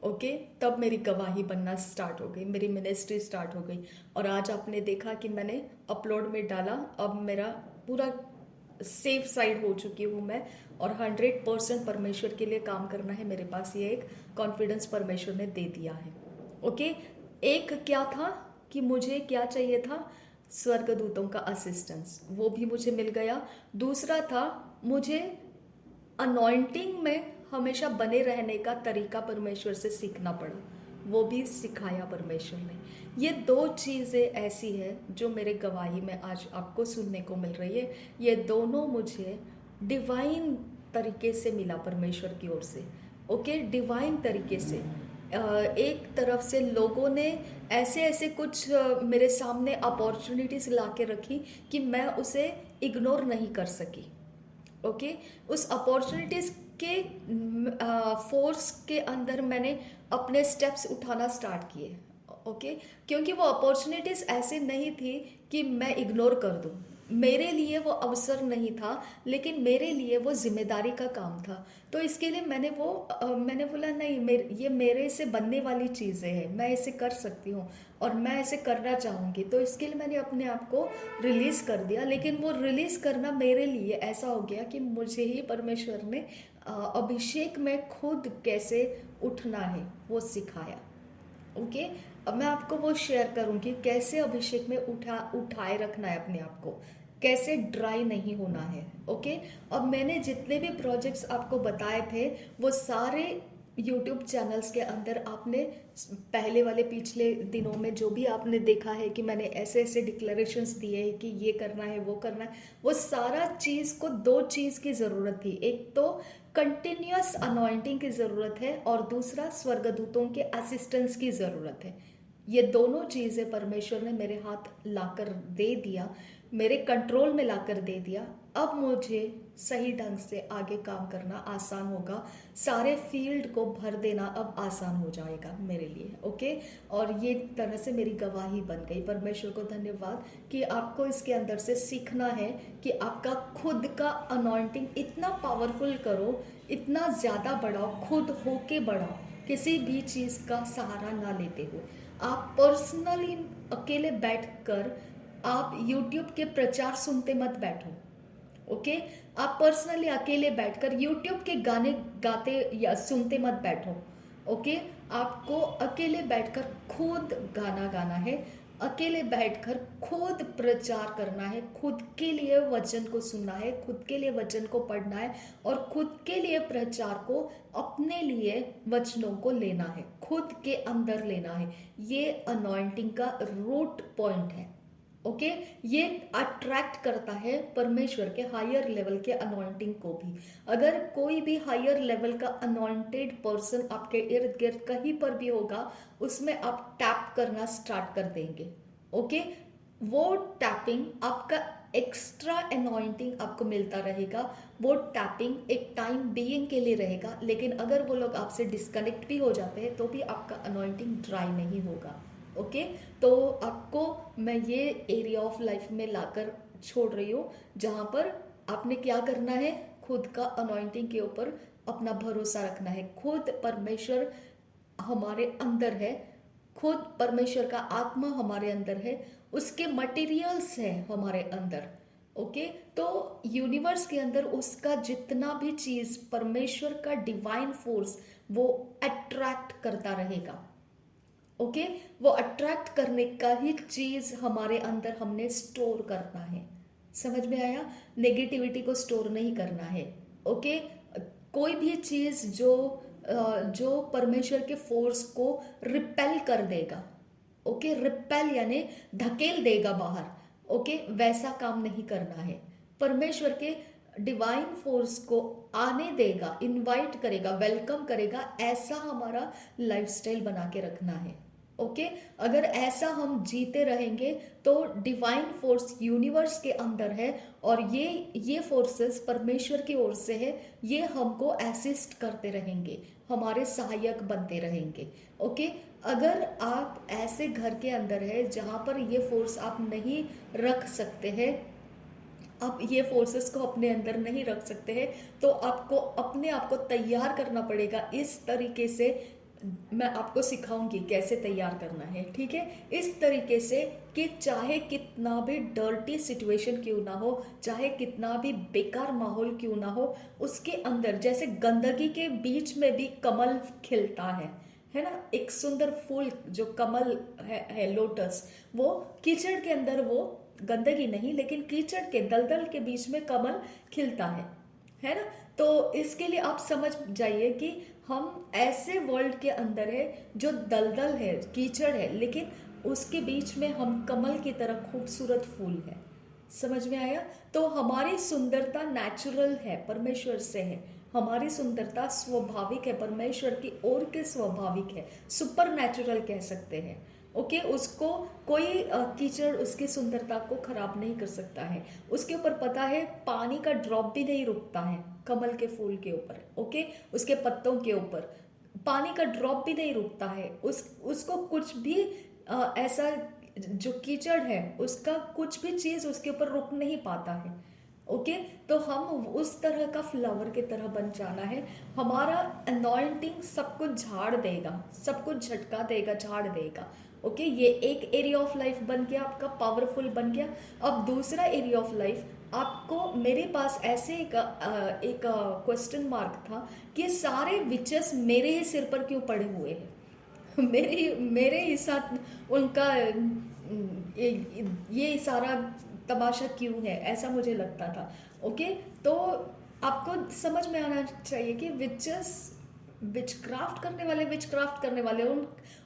ओके, तब मेरी गवाही बनना स्टार्ट हो गई, मेरी मिनिस्ट्री स्टार्ट हो गई। और आज आपने देखा कि मैंने अपलोड में डाला, अब मेरा पूरा सेफ साइड हो चुकी हूँ मैं, और 100% परमेश्वर के लिए काम करना है मेरे पास, ये एक कॉन्फिडेंस परमेश्वर ने दे दिया है। ओके, एक क्या था कि मुझे क्या चाहिए था, स्वर्गदूतों का असिस्टेंस, वो भी मुझे मिल गया। दूसरा था मुझे अनॉइंटिंग में हमेशा बने रहने का तरीका परमेश्वर से सीखना पड़ा, वो भी सिखाया परमेश्वर ने। ये दो चीज़ें ऐसी हैं जो मेरे गवाही में आज आपको सुनने को मिल रही है। ये दोनों मुझे डिवाइन तरीके से मिला परमेश्वर की ओर से। ओके, डिवाइन तरीके से एक तरफ से लोगों ने ऐसे ऐसे कुछ मेरे सामने अपॉर्चुनिटीज़ ला के रखी कि मैं उसे इग्नोर नहीं कर सकी। ओके, उस अपॉर्चुनिटीज़ के फोर्स के अंदर मैंने अपने स्टेप्स उठाना स्टार्ट किए। ओके, क्योंकि वो अपॉर्चुनिटीज़ ऐसे नहीं थी कि मैं इग्नोर कर दूं, मेरे लिए वो अवसर नहीं था, लेकिन मेरे लिए वो जिम्मेदारी का काम था। तो इसके लिए मैंने बोला नहीं, ये मेरे से बनने वाली चीज़ें हैं, मैं इसे कर सकती हूँ और मैं ऐसे करना चाहूँगी। तो इसके लिए मैंने अपने आप को रिलीज़ कर दिया। लेकिन वो रिलीज़ करना मेरे लिए ऐसा हो गया कि मुझे ही परमेश्वर ने अभिषेक में खुद कैसे उठना है वो सिखाया। ओके, अब मैं आपको वो शेयर करूँगी कैसे अभिषेक में उठाए रखना है अपने आप को, कैसे ड्राई नहीं होना है। ओके, अब मैंने जितने भी प्रोजेक्ट्स आपको बताए थे वो सारे यूट्यूब चैनल्स के अंदर आपने पहले वाले पिछले दिनों में जो भी आपने देखा है कि मैंने ऐसे ऐसे डिक्लेरेशंस दिए हैं कि ये करना है वो करना है, वो सारा चीज़ को दो चीज़ की ज़रूरत थी। एक तो कंटिन्यूअस अनॉइंटिंग की ज़रूरत है और दूसरा स्वर्गदूतों के असिस्टेंस की ज़रूरत है। ये दोनों चीज़ें परमेश्वर ने मेरे हाथ लाकर दे दिया, मेरे कंट्रोल में लाकर दे दिया। अब मुझे सही ढंग से आगे काम करना आसान होगा, सारे फील्ड को भर देना अब आसान हो जाएगा मेरे लिए। ओके, और ये तरह से मेरी गवाही बन गई। परमेश्वर को धन्यवाद कि आपको इसके अंदर से सीखना है कि आपका खुद का अनॉइंटिंग इतना पावरफुल करो, इतना ज़्यादा बढ़ाओ, खुद होके बढ़ाओ, किसी भी चीज़ का सहारा ना लेते हो। आप पर्सनली अकेले बैठकर आप YouTube के प्रचार सुनते मत बैठो। ओके, आप पर्सनली अकेले बैठकर YouTube के गाने गाते या सुनते मत बैठो। ओके, आपको अकेले बैठकर खुद गाना गाना है, अकेले बैठकर खुद प्रचार करना है, खुद के लिए वचन को सुनना है, खुद के लिए वचन को पढ़ना है और खुद के लिए प्रचार को अपने लिए वचनों को लेना है, खुद के अंदर लेना है। ये अनॉइंटिंग का रूट पॉइंट है। ओके ये अट्रैक्ट करता है परमेश्वर के हायर लेवल के अनॉइंटिंग को भी। अगर कोई भी हायर लेवल का अनॉइंटेड पर्सन आपके इर्द गिर्द कहीं पर भी होगा, उसमें आप टैप करना स्टार्ट कर देंगे। ओके वो टैपिंग आपका एक्स्ट्रा अनॉइंटिंग आपको मिलता रहेगा। वो टैपिंग एक टाइम बीइंग के लिए रहेगा, लेकिन अगर वो लोग आपसे डिस्कनेक्ट भी हो जाते हैं तो भी आपका अनॉइंटिंग ड्राई नहीं होगा। ओके तो आपको मैं ये एरिया ऑफ लाइफ में लाकर छोड़ रही हूँ, जहाँ पर आपने क्या करना है, खुद का अनॉइंटिंग के ऊपर अपना भरोसा रखना है। खुद परमेश्वर हमारे अंदर है, खुद परमेश्वर का आत्मा हमारे अंदर है, उसके मटेरियल्स है हमारे अंदर। ओके तो यूनिवर्स के अंदर उसका जितना भी चीज परमेश्वर का डिवाइन फोर्स वो अट्रैक्ट करता रहेगा। ओके वो अट्रैक्ट करने का ही चीज हमारे अंदर हमने स्टोर करना है। समझ में आया? नेगेटिविटी को स्टोर नहीं करना है। ओके कोई भी चीज जो परमेश्वर के फोर्स को रिपेल कर देगा, ओके रिपेल यानी धकेल देगा बाहर, ओके वैसा काम नहीं करना है। परमेश्वर के डिवाइन फोर्स को आने देगा, इनवाइट करेगा, वेलकम करेगा, ऐसा हमारा लाइफस्टाइल बना के रखना है। ओके अगर ऐसा हम जीते रहेंगे तो डिवाइन फोर्स यूनिवर्स के अंदर है और ये फोर्सेस परमेश्वर की ओर से है, ये हमको असिस्ट करते रहेंगे, हमारे सहायक बनते रहेंगे। ओके अगर आप ऐसे घर के अंदर है जहाँ पर ये फोर्स आप नहीं रख सकते हैं, आप ये फोर्सेस को अपने अंदर नहीं रख सकते हैं, तो आपको अपने आप को तैयार करना पड़ेगा। इस तरीके से मैं आपको सिखाऊंगी कैसे तैयार करना है, ठीक है? इस तरीके से कि चाहे कितना भी डर्टी सिचुएशन क्यों ना हो, चाहे कितना भी बेकार माहौल क्यों ना हो, उसके अंदर जैसे गंदगी के बीच में भी कमल खिलता है ना? एक सुंदर फूल जो कमल है लोटस, वो कीचड़ के अंदर, वो गंदगी नहीं लेकिन कीचड़ के दलदल के बीच में कमल खिलता है ना? तो इसके लिए आप समझ जाइए कि हम ऐसे वर्ल्ड के अंदर है जो दलदल है, कीचड़ है, लेकिन उसके बीच में हम कमल की तरह खूबसूरत फूल है। समझ में आया? तो हमारी सुंदरता नेचुरल है, परमेश्वर से है। हमारी सुंदरता स्वाभाविक है, परमेश्वर की ओर के स्वाभाविक है, सुपर नेचुरल कह सकते हैं। ओके उसको कोई कीचड़ उसकी सुंदरता को खराब नहीं कर सकता है। उसके ऊपर पता है पानी का ड्रॉप भी नहीं रुकता है कमल के फूल के ऊपर। ओके उसके पत्तों के ऊपर पानी का ड्रॉप भी नहीं रुकता है। उसको कुछ भी ऐसा जो कीचड़ है उसका कुछ भी चीज उसके ऊपर रुक नहीं पाता है। ओके तो हम उस तरह का फ्लावर की तरह बन जाना है। हमारा अनॉइंटिंग सब कुछ झाड़ देगा, सब कुछ झटका देगा, झाड़ देगा। ओके ये एक एरिया ऑफ लाइफ बन गया, आपका पावरफुल बन गया। अब दूसरा एरिया ऑफ लाइफ आपको, मेरे पास ऐसे एक क्वेश्चन मार्क था कि सारे विचेस मेरे ही सिर पर क्यों पड़े हुए हैं मेरे ही साथ उनका ये सारा तमाशा क्यों है, ऐसा मुझे लगता था। ओके तो आपको समझ में आना चाहिए कि विचक्राफ्ट करने वाले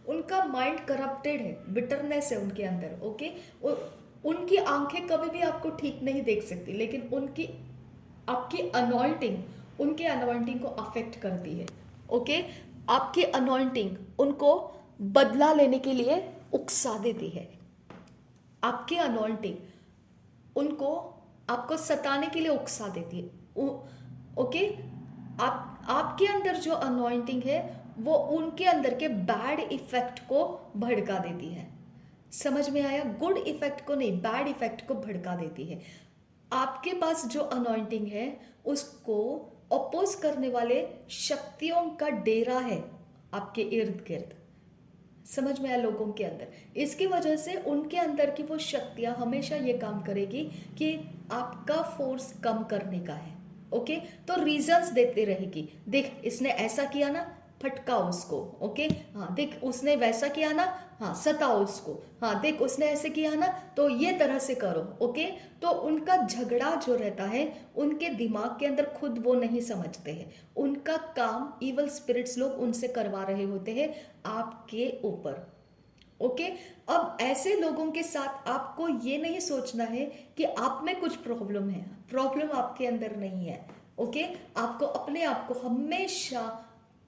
उनका माइंड करप्टेड है, बिटरनेस है उनके अंदर। ओके उनकी आंखें कभी भी आपको ठीक नहीं देख सकती, लेकिन आपकी अनॉइंटिंग उनके अनॉइंटिंग को अफेक्ट करती है। ओके आपकी अनॉइंटिंग उनको बदला लेने के लिए उकसा देती है। आपकी अनॉइंटिंग उनको आपको सताने के लिए उकसा देती है। ओके आपके अंदर जो अनॉइंटिंग है वो उनके अंदर के बैड इफेक्ट को भड़का देती है। समझ में आया? गुड इफेक्ट को नहीं, बैड इफेक्ट को भड़का देती है। आपके पास जो अनॉइंटिंग है उसको अपोज करने वाले शक्तियों का डेरा है आपके इर्द गिर्द। समझ में आया? लोगों के अंदर, इसकी वजह से उनके अंदर की वो शक्तियां हमेशा ये काम करेगी कि आपका फोर्स कम करने का है। ओके तो रीजंस देते रहेगी, देख इसने ऐसा किया ना फटका उसको, ओके, हाँ देख उसने वैसा किया ना, हाँ सताओ उसको, हाँ देख उसने ऐसे किया ना, तो ये तरह से करो, ओके। तो उनका झगड़ा जो रहता है उनके दिमाग के अंदर खुद वो नहीं समझते हैं, उनका काम इवल स्पिरिट्स लोग उनसे करवा रहे होते हैं आपके ऊपर, ओके। अब ऐसे लोगों के साथ आपको ये नहीं सोचना है कि आप में कुछ प्रॉब्लम है, प्रॉब्लम आपके अंदर नहीं है, ओके। आपको अपने आप को हमेशा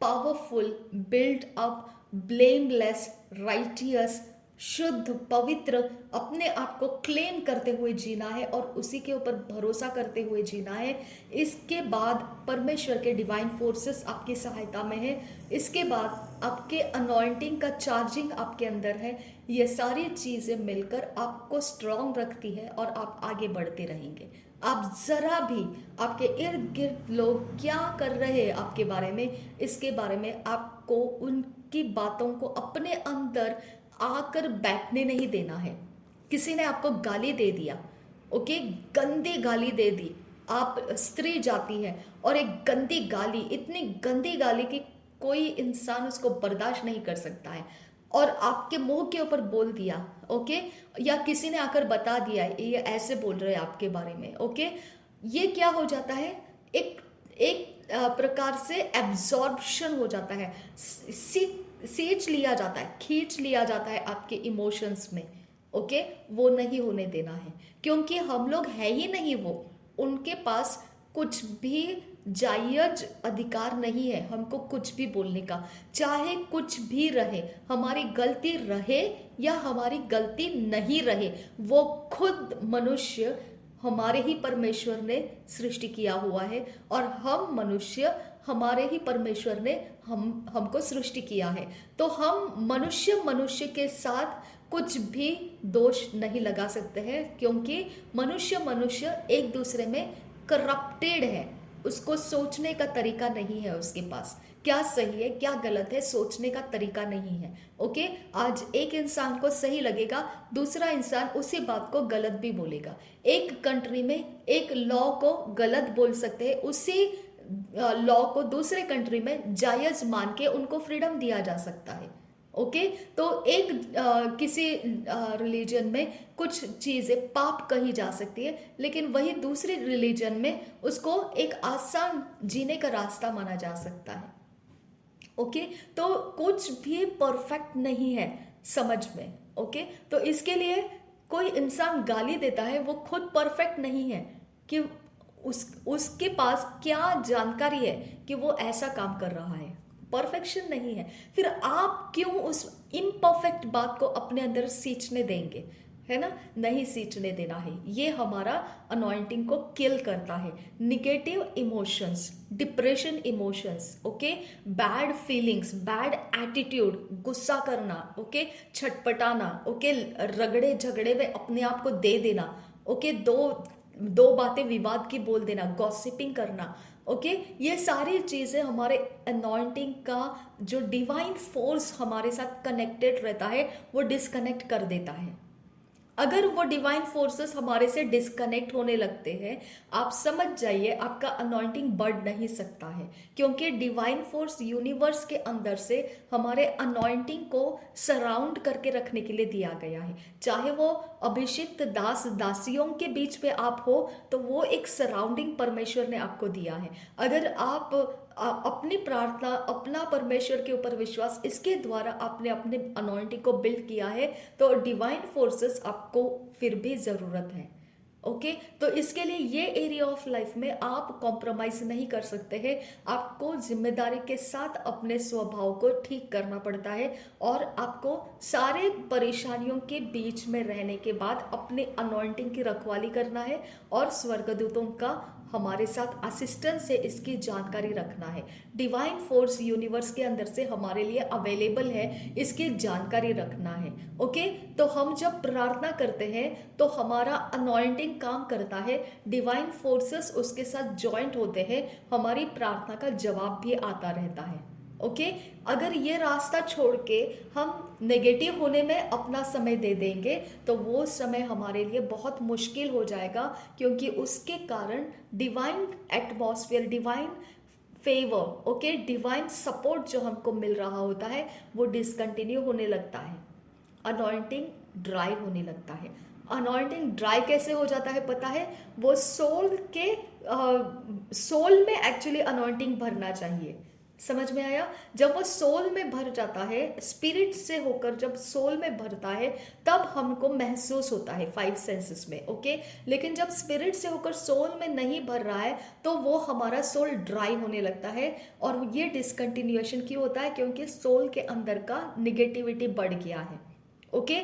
powerful, build up, blameless, righteous, शुद्ध, पवित्र अपने आप को क्लेम करते हुए जीना है और उसी के ऊपर भरोसा करते हुए जीना है। इसके बाद परमेश्वर के डिवाइन फोर्सेस आपकी सहायता में है, इसके बाद आपके अनॉइंटिंग का चार्जिंग आपके अंदर है। ये सारी चीज़ें मिलकर आपको स्ट्रांग रखती है और आप आगे बढ़ते रहेंगे। आप जरा भी आपके इर्द गिर्द लोग क्या कर रहे हैं आपके बारे में, इसके बारे में आपको उनकी बातों को अपने अंदर आकर बैठने नहीं देना है। किसी ने आपको गाली दे दिया, ओके, गंदी गाली दे दी, आप स्त्री जाती है और एक गंदी गाली, इतनी गंदी गाली कि कोई इंसान उसको बर्दाश्त नहीं कर सकता है, और आपके मुंह के ऊपर बोल दिया, ओके, या किसी ने आकर बता दिया ये ऐसे बोल रहे हैं आपके बारे में, ओके। ये क्या हो जाता है, एक एक प्रकार से एब्जॉर्प्शन हो जाता है, सींच लिया जाता है, खींच लिया जाता है आपके इमोशंस में, ओके। वो नहीं होने देना है, क्योंकि हम लोग है ही नहीं वो, उनके पास कुछ भी जायज अधिकार नहीं है हमको कुछ भी बोलने का, चाहे कुछ भी रहे, हमारी गलती रहे या हमारी गलती नहीं रहे, वो खुद मनुष्य हमारे ही परमेश्वर ने सृष्टि किया हुआ है और हम मनुष्य हमारे ही परमेश्वर ने हमको सृष्टि किया है। तो हम मनुष्य के साथ कुछ भी दोष नहीं लगा सकते हैं, क्योंकि मनुष्य एक दूसरे में करप्टेड है, उसको सोचने का तरीका नहीं है, उसके पास क्या सही है क्या गलत है सोचने का तरीका नहीं है, ओके। आज एक इंसान को सही लगेगा, दूसरा इंसान उसी बात को गलत भी बोलेगा। एक कंट्री में एक लॉ को गलत बोल सकते हैं, उसी लॉ को दूसरे कंट्री में जायज मान के उनको फ्रीडम दिया जा सकता है, ओके। तो एक किसी रिलीजन में कुछ चीज़ें पाप कही जा सकती है, लेकिन वही दूसरी रिलीजन में उसको एक आसान जीने का रास्ता माना जा सकता है, ओके। तो कुछ भी परफेक्ट नहीं है समझ में, ओके। तो इसके लिए कोई इंसान गाली देता है वो खुद परफेक्ट नहीं है कि उसके पास क्या जानकारी है कि वो ऐसा काम कर रहा है, परफेक्शन नहीं है। फिर आप क्यों उस इम्परफेक्ट बात को अपने अंदर सींचने देंगे, है ना, नहीं सींचने देना है। ये हमारा अनॉइंटिंग को किल करता है। Negative emotions, depression emotions, okay, bad feelings, bad attitude, गुस्सा करना, ओके, छटपटाना, ओके, रगड़े झगड़े में अपने आप को दे देना, ओके, दो बातें विवाद की बोल देना, गॉसिपिंग करना, ओके। ये सारी चीज़ें हमारे अनॉइंटिंग का जो डिवाइन फोर्स हमारे साथ कनेक्टेड रहता है वो डिस्कनेक्ट कर देता है। अगर वो डिवाइन फोर्सेस हमारे से डिस्कनेक्ट होने लगते हैं, आप समझ जाइए आपका अनॉइंटिंग बढ़ नहीं सकता है, क्योंकि डिवाइन फोर्स यूनिवर्स के अंदर से हमारे अनॉइंटिंग को सराउंड करके रखने के लिए दिया गया है। चाहे वो अभिषिक्त दास दासियों के बीच पे आप हो, तो वो एक सराउंडिंग परमेश्वर ने आपको दिया है। अगर आप अपनी प्रार्थना, अपना परमेश्वर के ऊपर विश्वास, इसके द्वारा आपने अपने अनॉइंटिंग को बिल्ड किया है, तो डिवाइन फोर्सेस आपको फिर भी ज़रूरत है, ओके। तो इसके लिए ये एरिया ऑफ लाइफ में आप कॉम्प्रोमाइज नहीं कर सकते हैं। आपको जिम्मेदारी के साथ अपने स्वभाव को ठीक करना पड़ता है और आपको सारे परेशानियों के बीच में रहने के बाद अपने अनॉइंटिंग की रखवाली करना है और स्वर्गदूतों का हमारे साथ असिस्टेंस से इसकी जानकारी रखना है। डिवाइन फोर्स यूनिवर्स के अंदर से हमारे लिए अवेलेबल है, इसकी जानकारी रखना है, ओके। तो हम जब प्रार्थना करते हैं तो हमारा अनॉइंटिंग काम करता है, डिवाइन फोर्सेस उसके साथ ज्वाइंट होते हैं, हमारी प्रार्थना का जवाब भी आता रहता है, ओके। अगर ये रास्ता छोड़ के हम नेगेटिव होने में अपना समय दे देंगे तो वो समय हमारे लिए बहुत मुश्किल हो जाएगा, क्योंकि उसके कारण divine atmosphere, divine favour, okay, divine support जो हमको मिल रहा होता है वो डिसकंटिन्यू होने लगता है, अनॉइंटिंग ड्राई होने लगता है। अनॉइंटिंग ड्राई कैसे हो जाता है पता है? वो सोल में एक्चुअली अनॉइंटिंग भरना चाहिए। समझ में आया? जब वो सोल में भर जाता है, स्पिरिट से होकर जब सोल में भरता है, तब हमको महसूस होता है 5 सेंसेस में, ओके। लेकिन जब स्पिरिट से होकर सोल में नहीं भर रहा है तो वो हमारा सोल ड्राई होने लगता है। और ये डिसकंटिन्यूएशन क्यों होता है? क्योंकि सोल के अंदर का निगेटिविटी बढ़ गया है, ओके।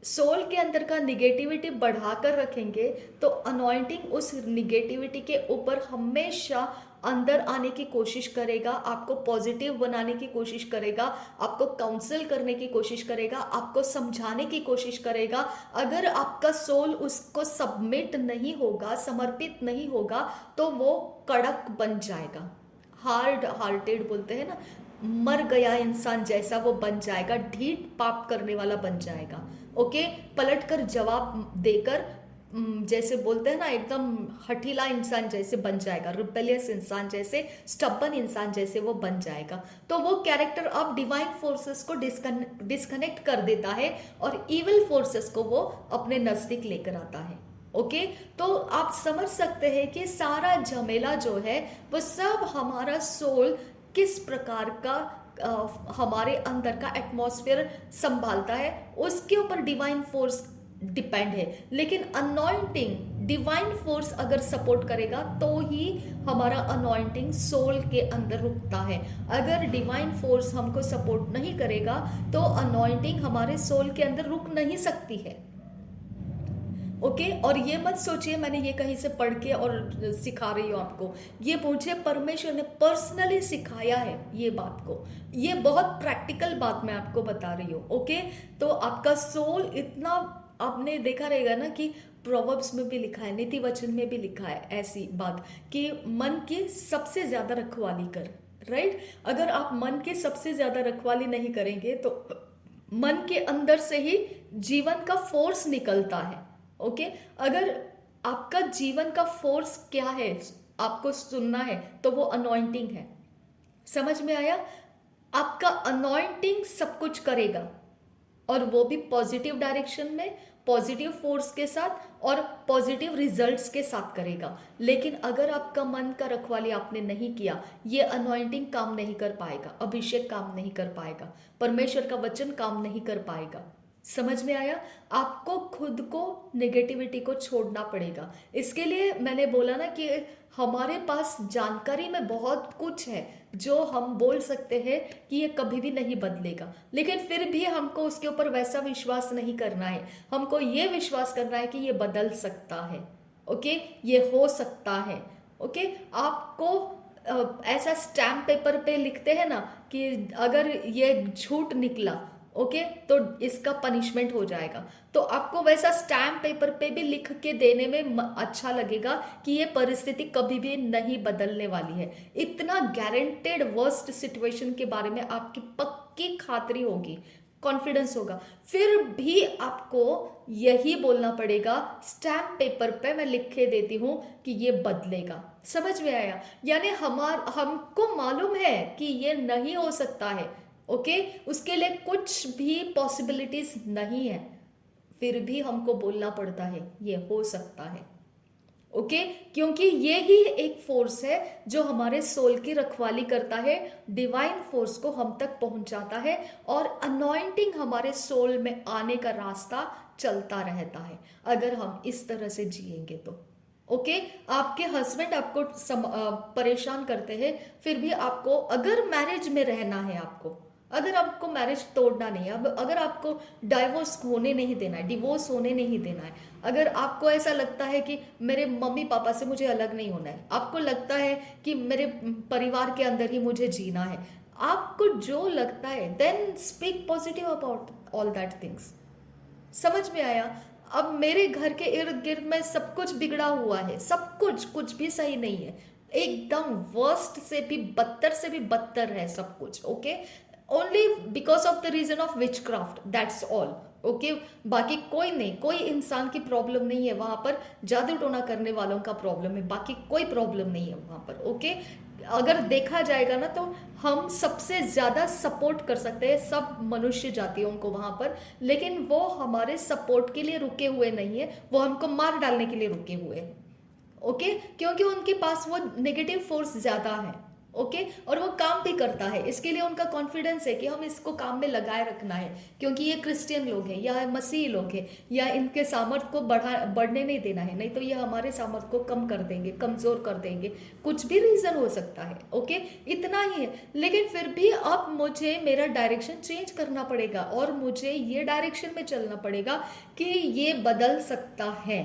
सोल के अंदर का निगेटिविटी बढ़ाकर रखेंगे तो अनॉइंटिंग उस निगेटिविटी के ऊपर हमेशा अंदर आने की कोशिश करेगा, आपको पॉजिटिव बनाने की कोशिश करेगा, आपको काउंसिल करने की कोशिश करेगा, आपको समझाने की कोशिश करेगा। अगर आपका सोल उसको सबमिट नहीं होगा, समर्पित नहीं होगा, तो वो कड़क बन जाएगा, हार्ड हार्टेड बोलते हैं ना, मर गया इंसान जैसा वो बन जाएगा, ढीठ पाप करने वाला बन जाएगा, ओके। पलटकर जवाब देकर जैसे बोलते हैं ना, एकदम हठीला इंसान जैसे बन जाएगा, रिबेलियस इंसान जैसे, स्टबन इंसान जैसे वो बन जाएगा। तो वो कैरेक्टर अब डिवाइन फोर्सेस को डिस्कनेक्ट कर देता है और इविल फोर्सेस को वो अपने नजदीक लेकर आता है, ओके। तो आप समझ सकते हैं कि सारा झमेला जो है वो सब हमारा सोल किस प्रकार का हमारे अंदर का एटमॉस्फेयर संभालता है उसके ऊपर डिवाइन फोर्स डिपेंड है। लेकिन अनॉइंटिंग डिवाइन फोर्स अगर सपोर्ट करेगा तो ही हमारा अनॉइंटिंग सोल के अंदर रुकता है। अगर डिवाइन फोर्स हमको सपोर्ट नहीं करेगा तो अनॉइंटिंग हमारे सोल के अंदर रुक नहीं सकती है, ओके। और ये मत सोचिए मैंने ये कहीं से पढ़ के और सिखा रही हूँ आपको, ये मुझे परमेश्वर ने पर्सनली सिखाया है ये बात को, ये बहुत प्रैक्टिकल बात मैं आपको बता रही हूँ, ओके। तो आपका सोल इतना, आपने देखा रहेगा ना कि प्रोवर्ब्स में भी लिखा है, नीति वचन में भी लिखा है ऐसी बात कि मन की सबसे ज्यादा रखवाली कर, राइट। अगर आप मन की सबसे ज्यादा रखवाली नहीं करेंगे तो मन के अंदर से ही जीवन का फोर्स निकलता है, ओके। अगर आपका जीवन का फोर्स क्या है आपको सुनना है तो वो अनॉइंटिंग है। समझ में आया? आपका अनॉइंटिंग सब कुछ करेगा और वो भी पॉजिटिव डायरेक्शन में, पॉजिटिव फोर्स के साथ और पॉजिटिव रिजल्ट्स के साथ करेगा। लेकिन अगर आपका मन का रखवाली आपने नहीं किया, ये अनॉइंटिंग काम नहीं कर पाएगा, अभिषेक काम नहीं कर पाएगा, परमेश्वर का वचन काम नहीं कर पाएगा। समझ में आया? आपको खुद को नेगेटिविटी को छोड़ना पड़ेगा। इसके लिए मैंने बोला ना कि हमारे पास जानकारी में बहुत कुछ है जो हम बोल सकते हैं कि ये कभी भी नहीं बदलेगा, लेकिन फिर भी हमको उसके ऊपर वैसा विश्वास नहीं करना है। हमको ये विश्वास करना है कि ये बदल सकता है, ओके, ये हो सकता है, ओके। आपको ऐसा स्टैम्प पेपर पे लिखते हैं ना कि अगर ये झूठ निकला, ओके, तो इसका पनिशमेंट हो जाएगा, तो आपको वैसा स्टैम्प पेपर पे भी लिख के देने में अच्छा लगेगा कि ये परिस्थिति कभी भी नहीं बदलने वाली है। इतना गारंटेड वर्स्ट सिचुएशन के बारे में आपकी पक्की खातरी होगी, कॉन्फिडेंस होगा, फिर भी आपको यही बोलना पड़ेगा, स्टैम्प पेपर पे मैं लिख के देती हूं कि ये बदलेगा। समझ में आया? यानी हमको मालूम है कि ये नहीं हो सकता है, ओके, उसके लिए कुछ भी पॉसिबिलिटीज नहीं है, फिर भी हमको बोलना पड़ता है ये हो सकता है, ओके, क्योंकि ये ही एक फोर्स है जो हमारे सोल की रखवाली करता है, डिवाइन फोर्स को हम तक पहुंचाता है और अनॉइंटिंग हमारे सोल में आने का रास्ता चलता रहता है अगर हम इस तरह से जिएंगे तो, ओके। आपके हस्बैंड आपको परेशान करते हैं, फिर भी आपको अगर मैरिज में रहना है, आपको अगर आपको मैरिज तोड़ना नहीं है, अब अगर आपको डाइवोर्स होने नहीं देना है, डिवोर्स होने नहीं देना है, अगर आपको ऐसा लगता है कि मेरे मम्मी पापा से मुझे अलग नहीं होना है, आपको लगता है कि मेरे परिवार के अंदर ही मुझे जीना है, आपको जो लगता है, then speak positive about all that things. समझ में आया? अब मेरे घर के इर्द गिर्द में सब कुछ बिगड़ा हुआ है, सब कुछ भी सही नहीं है, एकदम वर्स्ट से भी बदतर है सब कुछ, okay. Only because of the reason of witchcraft, that's all, okay. बाकी कोई नहीं, कोई इंसान की प्रॉब्लम नहीं है वहां पर, जादू टोना करने वालों का प्रॉब्लम है, बाकी कोई प्रॉब्लम नहीं है वहां पर, ओके। अगर देखा जाएगा ना, तो हम सबसे ज़्यादा सपोर्ट कर सकते हैं सब मनुष्य जातियों को वहाँ पर, लेकिन वो हमारे सपोर्ट के लिए रुके हुए नहीं है, वो हमको मार डालने के लिए रुके हुए हैं। ओके, क्योंकि उनके पास वो नेगेटिव फोर्स ज़्यादा है। ओके, और वो काम भी करता है, इसके लिए उनका कॉन्फिडेंस है कि हम इसको काम में लगाए रखना है, क्योंकि ये क्रिश्चियन लोग हैं या मसीही लोग हैं, या इनके सामर्थ्य को बढ़ने नहीं देना है, नहीं तो ये हमारे सामर्थ्य को कम कर देंगे, कमज़ोर कर देंगे, कुछ भी रीज़न हो सकता है। ओके, इतना ही है। लेकिन फिर भी अब मुझे मेरा डायरेक्शन चेंज करना पड़ेगा, और मुझे ये डायरेक्शन में चलना पड़ेगा कि ये बदल सकता है,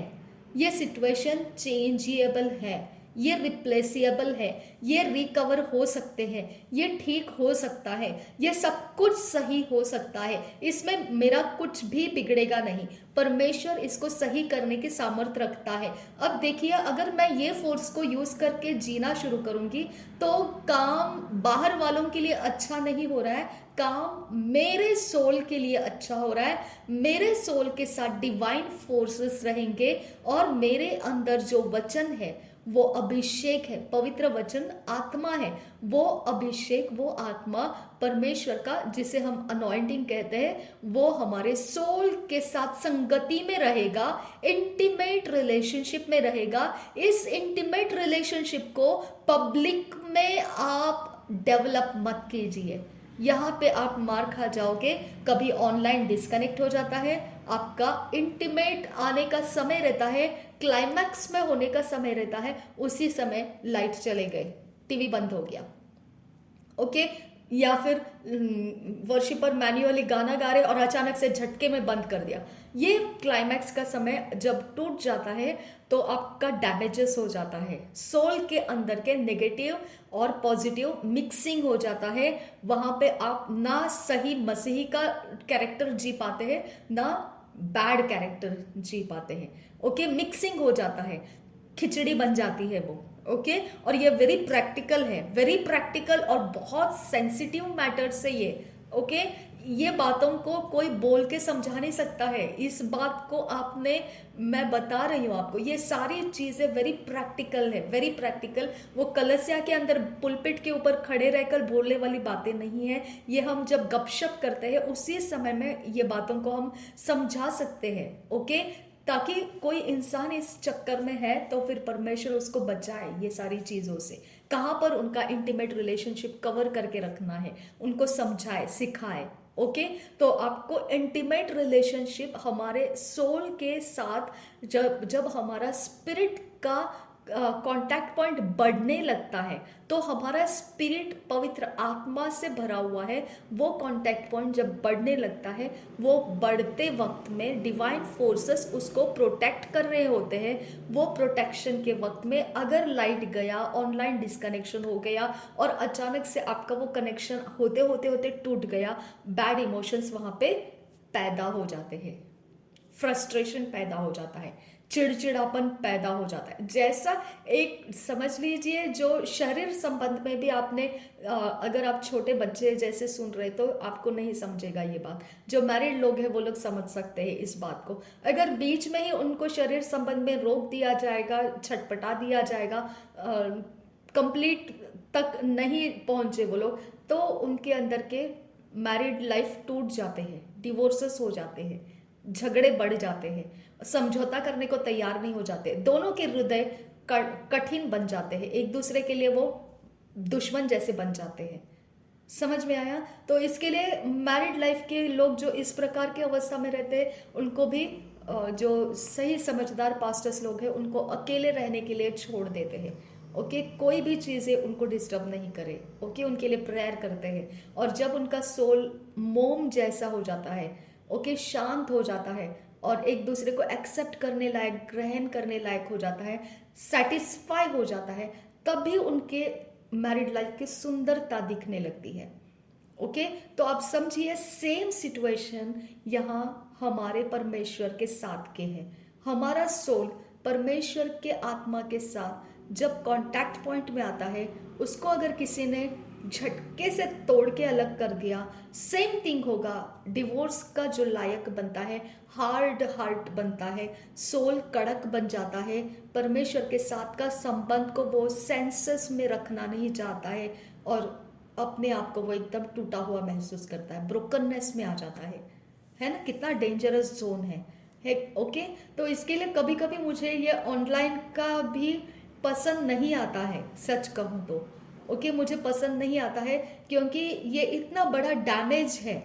ये सिचुएशन चेंजेबल है, ये रिप्लेसेबल है, ये रिकवर हो सकते हैं, ये ठीक हो सकता है, ये सब कुछ सही हो सकता है, इसमें मेरा कुछ भी बिगड़ेगा नहीं। परमेश्वर इसको सही करने की सामर्थ्य रखता है। अब देखिए, अगर मैं ये फोर्स को यूज करके जीना शुरू करूंगी तो काम बाहर वालों के लिए अच्छा नहीं हो रहा है, काम मेरे सोल के लिए अच्छा हो रहा है। मेरे सोल के साथ डिवाइन फोर्सेस रहेंगे, और मेरे अंदर जो वचन है वो अभिषेक है, पवित्र वचन आत्मा है, वो अभिषेक, वो आत्मा परमेश्वर का, जिसे हम अनॉइंटिंग कहते हैं, वो हमारे सोल के साथ संगति में रहेगा, इंटीमेट रिलेशनशिप में रहेगा। इस इंटीमेट रिलेशनशिप को पब्लिक में आप डेवलप मत कीजिए, यहाँ पे आप मार खा जाओगे। कभी ऑनलाइन डिस्कनेक्ट हो जाता है, आपका इंटीमेट आने का समय रहता है, क्लाइमैक्स में होने का समय रहता है, उसी समय लाइट चले गए, टीवी बंद हो गया। ओके, या फिर वर्शिपर मैन्युअली गाना गा रहे और अचानक से झटके में बंद कर दिया। ये क्लाइमैक्स का समय जब टूट जाता है तो आपका डैमेजेस हो जाता है, सोल के अंदर के नेगेटिव और पॉजिटिव मिक्सिंग हो जाता है। वहां पे आप ना सही मसीही का कैरेक्टर जी पाते हैं, ना बैड कैरेक्टर जी पाते हैं। ओके, मिक्सिंग हो जाता है, खिचड़ी बन जाती है वो। ओके, और ये वेरी प्रैक्टिकल है, वेरी प्रैक्टिकल और बहुत सेंसिटिव मैटर्स है ये। ओके, ये बातों को कोई बोल के समझा नहीं सकता है, इस बात को आपने, मैं बता रही हूँ आपको, ये सारी चीजें वेरी प्रैक्टिकल है, वेरी प्रैक्टिकल। वो कलसिया के अंदर पुलपिट के ऊपर खड़े रहकर बोलने वाली बातें नहीं है, ये हम जब गपशप करते हैं उसी समय में ये बातों को हम समझा सकते हैं। ओके, ताकि कोई इंसान इस चक्कर में है तो फिर परमेश्वर उसको बचाए ये सारी चीजों से। कहाँ पर उनका इंटीमेट रिलेशनशिप कवर करके रखना है, उनको समझाए, सिखाए। ओके, तो आपको इंटीमेट रिलेशनशिप हमारे सोल के साथ, जब हमारा स्पिरिट का कांटेक्ट पॉइंट बढ़ने लगता है, तो हमारा स्पिरिट पवित्र आत्मा से भरा हुआ है, वो कांटेक्ट पॉइंट जब बढ़ने लगता है, वो बढ़ते वक्त में डिवाइन फोर्सेस उसको प्रोटेक्ट कर रहे होते हैं। वो प्रोटेक्शन के वक्त में अगर लाइट गया, ऑनलाइन डिस्कनेक्शन हो गया और अचानक से आपका वो कनेक्शन होते होते होते टूट गया, बैड इमोशंस वहां पे पैदा हो जाते हैं, फ्रस्ट्रेशन पैदा हो जाता है, चिड़चिड़ापन पैदा हो जाता है। जैसा एक समझ लीजिए, जो शरीर संबंध में भी आपने, अगर आप छोटे बच्चे जैसे सुन रहे तो आपको नहीं समझेगा ये बात, जो मैरिड लोग हैं वो लोग समझ सकते हैं इस बात को। अगर बीच में ही उनको शरीर संबंध में रोक दिया जाएगा, छटपटा दिया जाएगा, कंप्लीट तक नहीं पहुंचे वो लोग, तो उनके अंदर के मैरिड लाइफ टूट जाते हैं, डिवोर्सेस हो जाते हैं, झगड़े बढ़ जाते हैं, समझौता करने को तैयार नहीं हो जाते, दोनों के हृदय कठिन बन जाते हैं, एक दूसरे के लिए वो दुश्मन जैसे बन जाते हैं। समझ में आया? तो इसके लिए मैरिड लाइफ के लोग जो इस प्रकार की अवस्था में रहते हैं, उनको भी जो सही समझदार पास्टर्स लोग हैं उनको अकेले रहने के लिए छोड़ देते हैं। ओके, कोई भी चीज़ें उनको डिस्टर्ब नहीं करे। ओके, उनके लिए प्रेयर करते हैं, और जब उनका सोल मोम जैसा हो जाता है, ओके, शांत हो जाता है और एक दूसरे को एक्सेप्ट करने लायक, ग्रहण करने लायक हो जाता है, सेटिस्फाई हो जाता है, तभी उनके मैरिड लाइफ की सुंदरता दिखने लगती है। ओके, तो आप समझिए, सेम सिचुएशन यहाँ हमारे परमेश्वर के साथ के है। हमारा सोल परमेश्वर के आत्मा के साथ जब कांटेक्ट पॉइंट में आता है, उसको अगर किसी ने झटके से तोड़ के अलग कर दिया। सेम थिंग होगा, डिवोर्स का जो लायक बनता है, हार्ड हार्ट बनता है, सोल कड़क बन जाता है, परमेश्वर के साथ का संबंध को वो सेंसेस में रखना नहीं चाहता है और अपने आप को वो एकदम टूटा हुआ महसूस करता है, ब्रोकननेस में आ जाता है ना। कितना डेंजरस जोन है। ओके, तो इसके लिए कभी कभी मुझे ये ऑनलाइन का भी पसंद नहीं आता है, सच कहूँ तो। ओके, मुझे पसंद नहीं आता है क्योंकि ये इतना बड़ा डैमेज है।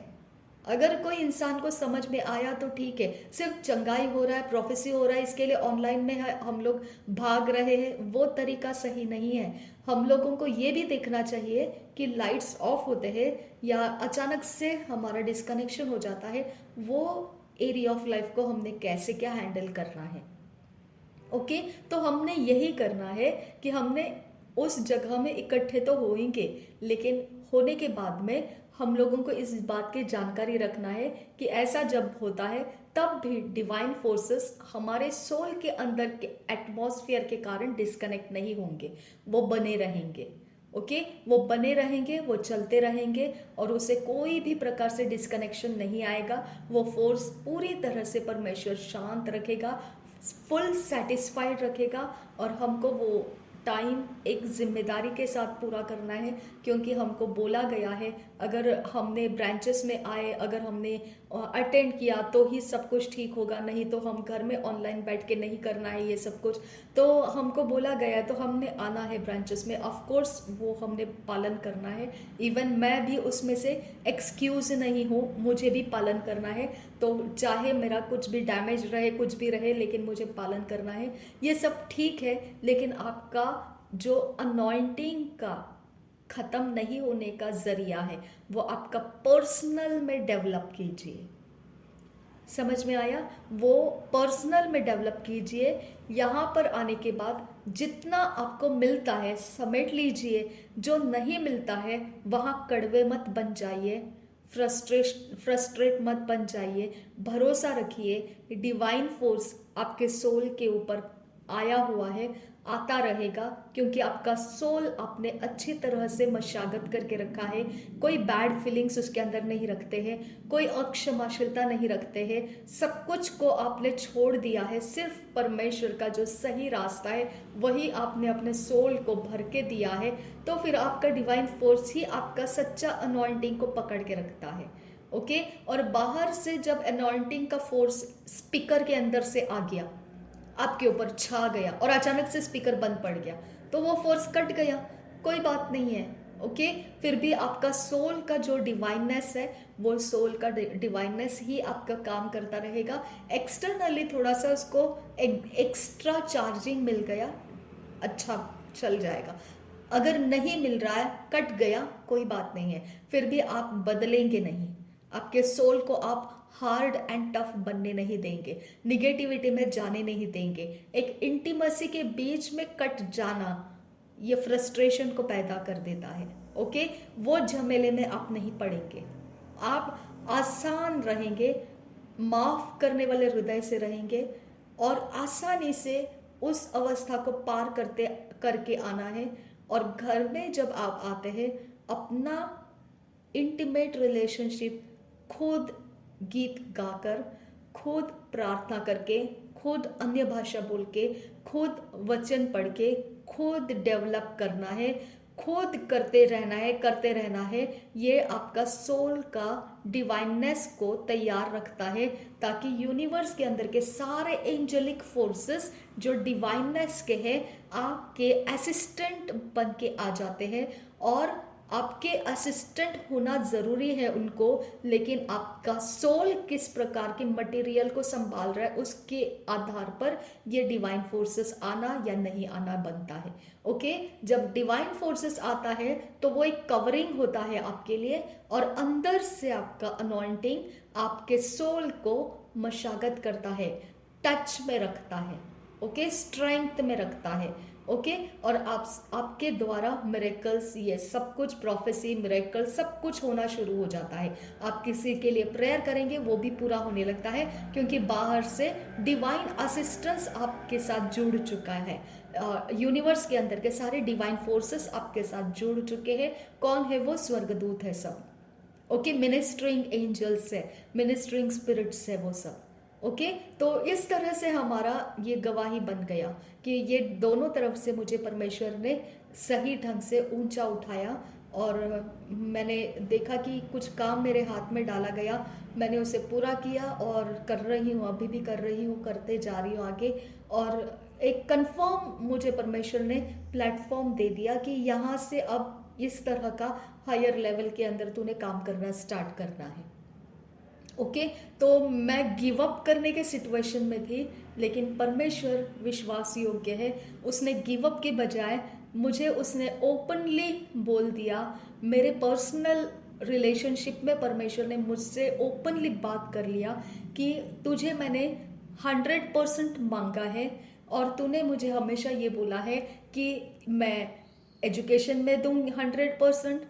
अगर कोई इंसान को समझ में आया तो ठीक है, सिर्फ चंगाई हो रहा है, प्रोफेसी हो रहा है, इसके लिए ऑनलाइन में हम लोग भाग रहे हैं, वो तरीका सही नहीं है। हम लोगों को ये भी देखना चाहिए कि लाइट्स ऑफ होते हैं या अचानक से हमारा डिस्कनेक्शन हो जाता है, वो एरिया ऑफ लाइफ को हमने कैसे क्या हैंडल करना है। ओके, तो हमने यही करना है कि हमने उस जगह में इकट्ठे तो होंगे, लेकिन होने के बाद में हम लोगों को इस बात की जानकारी रखना है कि ऐसा जब होता है तब भी डिवाइन फोर्सेस हमारे सोल के अंदर के एटमॉस्फेयर के कारण डिस्कनेक्ट नहीं होंगे, वो बने रहेंगे। ओके, वो बने रहेंगे, वो चलते रहेंगे और उसे कोई भी प्रकार से डिस्कनेक्शन नहीं आएगा। वो फोर्स पूरी तरह से परमेश्वर शांत रखेगा, फुल सेटिस्फाइड रखेगा और हमको वो टाइम एक जिम्मेदारी के साथ पूरा करना है, क्योंकि हमको बोला गया है अगर हमने ब्रांचेस में आए, अगर हमने अटेंड किया तो ही सब कुछ ठीक होगा, नहीं तो हम घर में ऑनलाइन बैठ के नहीं करना है ये सब कुछ। तो हमको बोला गया तो हमने आना है ब्रांचेस में, ऑफ कोर्स वो हमने पालन करना है। इवन मैं भी उसमें से एक्सक्यूज नहीं हूँ, मुझे भी पालन करना है। तो चाहे मेरा कुछ भी डैमेज रहे, कुछ भी रहे, लेकिन मुझे पालन करना है। ये सब ठीक है, लेकिन आपका जो अनॉइंटिंग का खत्म नहीं होने का जरिया है वो आपका पर्सनल में डेवलप कीजिए। समझ में आया? वो पर्सनल में डेवलप कीजिए। यहाँ पर आने के बाद जितना आपको मिलता है समेट लीजिए, जो नहीं मिलता है वहाँ कड़वे मत बन जाइए, फ्रस्ट्रेट मत बन जाइए। भरोसा रखिए, डिवाइन फोर्स आपके सोल के ऊपर आया हुआ है, आता रहेगा, क्योंकि आपका सोल आपने अच्छी तरह से मशागत करके रखा है। कोई बैड फीलिंग्स उसके अंदर नहीं रखते हैं, कोई अक्षमाशीलता नहीं रखते हैं, सब कुछ को आपने छोड़ दिया है। सिर्फ परमेश्वर का जो सही रास्ता है वही आपने अपने सोल को भर के दिया है। तो फिर आपका डिवाइन फोर्स ही आपका सच्चा अनॉइंटिंग को पकड़ के रखता है। ओके, और बाहर से जब अनॉइंटिंग का फोर्स स्पीकर के अंदर से आ गया, आपके ऊपर छा गया और अचानक से स्पीकर बंद पड़ गया, तो वो फोर्स कट गया, कोई बात नहीं है। ओके, फिर भी आपका सोल का जो डिवाइननेस है, वो सोल का डिवाइननेस ही आपका काम करता रहेगा। एक्सटर्नली थोड़ा सा उसको एक्स्ट्रा चार्जिंग मिल गया, अच्छा चल जाएगा। अगर नहीं मिल रहा है, कट गया, कोई बात नहीं है, फिर भी आप बदलेंगे नहीं। आपके सोल को आप हार्ड एंड टफ बनने नहीं देंगे, निगेटिविटी में जाने नहीं देंगे। एक इंटीमेसी के बीच में कट जाना ये फ्रस्ट्रेशन को पैदा कर देता है। ओके, वो झमेले में आप नहीं पड़ेंगे, आप आसान रहेंगे, माफ करने वाले हृदय से रहेंगे और आसानी से उस अवस्था को पार करके आना है। और घर में जब आप आते हैं, अपना इंटीमेट रिलेशनशिप खुद गीत गाकर, खुद प्रार्थना करके, खुद अन्य भाषा बोल के, खुद वचन पढ़ के, खुद डेवलप करना है, खुद करते रहना है। ये आपका सोल का डिवाइननेस को तैयार रखता है, ताकि यूनिवर्स के अंदर के सारे एंजेलिक फोर्सेस जो डिवाइननेस के हैं आपके असिस्टेंट बन के आ जाते हैं। और आपके असिस्टेंट होना ज़रूरी है उनको, लेकिन आपका सोल किस प्रकार के मटेरियल को संभाल रहा है उसके आधार पर ये डिवाइन फोर्सेस आना या नहीं आना बनता है। ओके, जब डिवाइन फोर्सेस आता है तो वो एक कवरिंग होता है आपके लिए, और अंदर से आपका अनॉइंटिंग आपके सोल को मशागत करता है, टच में रखता है, ओके, स्ट्रेंथ में रखता है। ओके, और आपके द्वारा मिरेकल्स, ये सब कुछ प्रोफेसी, मिरेकल सब कुछ होना शुरू हो जाता है। आप किसी के लिए प्रेयर करेंगे वो भी पूरा होने लगता है, क्योंकि बाहर से डिवाइन असिस्टेंस आपके साथ जुड़ चुका है। यूनिवर्स के अंदर के सारे डिवाइन फोर्सेस आपके साथ जुड़ चुके हैं। कौन है वो? स्वर्गदूत है सब। ओके, मिनिस्ट्रिंग एंजल्स है, मिनिस्ट्रिंग स्पिरिट्स है वो सब। ओके, तो इस तरह से हमारा ये गवाही बन गया कि ये दोनों तरफ से मुझे परमेश्वर ने सही ढंग से ऊंचा उठाया, और मैंने देखा कि कुछ काम मेरे हाथ में डाला गया, मैंने उसे पूरा किया और कर रही हूँ, अभी भी कर रही हूँ, करते जा रही हूँ आगे। और एक कंफर्म मुझे परमेश्वर ने प्लेटफॉर्म दे दिया कि यहाँ से अब इस तरह का हायर लेवल के अंदर तूने काम करना स्टार्ट करना है। ओके, तो मैं गिव अप करने के सिचुएशन में थी, लेकिन परमेश्वर विश्वास योग्य है। उसने गिव अप के बजाय मुझे उसने ओपनली बोल दिया। मेरे पर्सनल रिलेशनशिप में परमेश्वर ने मुझसे ओपनली बात कर लिया कि तुझे मैंने 100% मांगा है, और तूने मुझे हमेशा ये बोला है कि मैं एजुकेशन में दूँ 100%,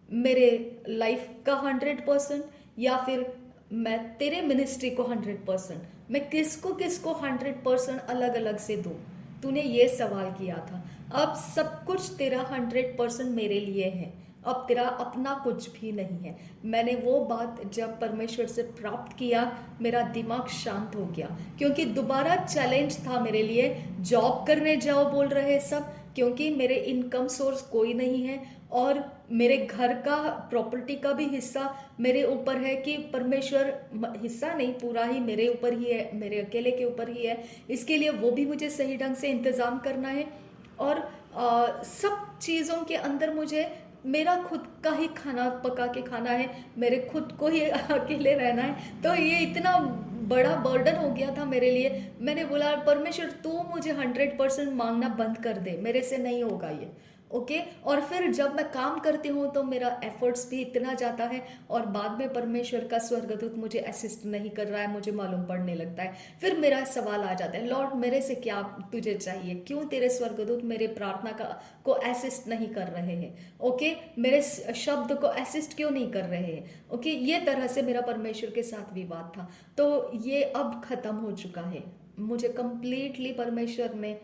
मेरे लाइफ का 100%, या फिर मैं तेरे मिनिस्ट्री को 100%, मैं किसको किसको 100% अलग अलग से दूं। तूने ये सवाल किया था। अब सब कुछ तेरा 100% मेरे लिए है, अब तेरा अपना कुछ भी नहीं है। मैंने वो बात जब परमेश्वर से प्राप्त किया, मेरा दिमाग शांत हो गया, क्योंकि दोबारा चैलेंज था मेरे लिए। जॉब करने जाओ बोल रहे सब, क्योंकि मेरे इनकम सोर्स कोई नहीं है, और मेरे घर का प्रॉपर्टी का भी हिस्सा मेरे ऊपर है कि परमेश्वर, हिस्सा नहीं, पूरा ही मेरे ऊपर ही है, मेरे अकेले के ऊपर ही है। इसके लिए वो भी मुझे सही ढंग से इंतज़ाम करना है, और सब चीज़ों के अंदर मुझे मेरा खुद का ही खाना पका के खाना है, मेरे खुद को ही अकेले रहना है। तो ये इतना बड़ा बर्डन हो गया था मेरे लिए। मैंने बोला परमेश्वर तू मुझे 100% मांगना बंद कर दे, मेरे से नहीं होगा ये। ओके, और फिर जब मैं काम करती हूँ तो मेरा एफर्ट्स भी इतना जाता है, और बाद में परमेश्वर का स्वर्गदूत मुझे असिस्ट नहीं कर रहा है, मुझे मालूम पड़ने लगता है। फिर मेरा सवाल आ जाता है, लॉर्ड मेरे से क्या तुझे चाहिए? क्यों तेरे स्वर्गदूत मेरे प्रार्थना को असिस्ट नहीं कर रहे हैं? ओके, मेरे शब्द को असिस्ट क्यों नहीं कर रहे हैं? ओके, ये तरह से मेरा परमेश्वर के साथ विवाद था। तो ये अब खत्म हो चुका है। मुझे कंप्लीटली परमेश्वर ने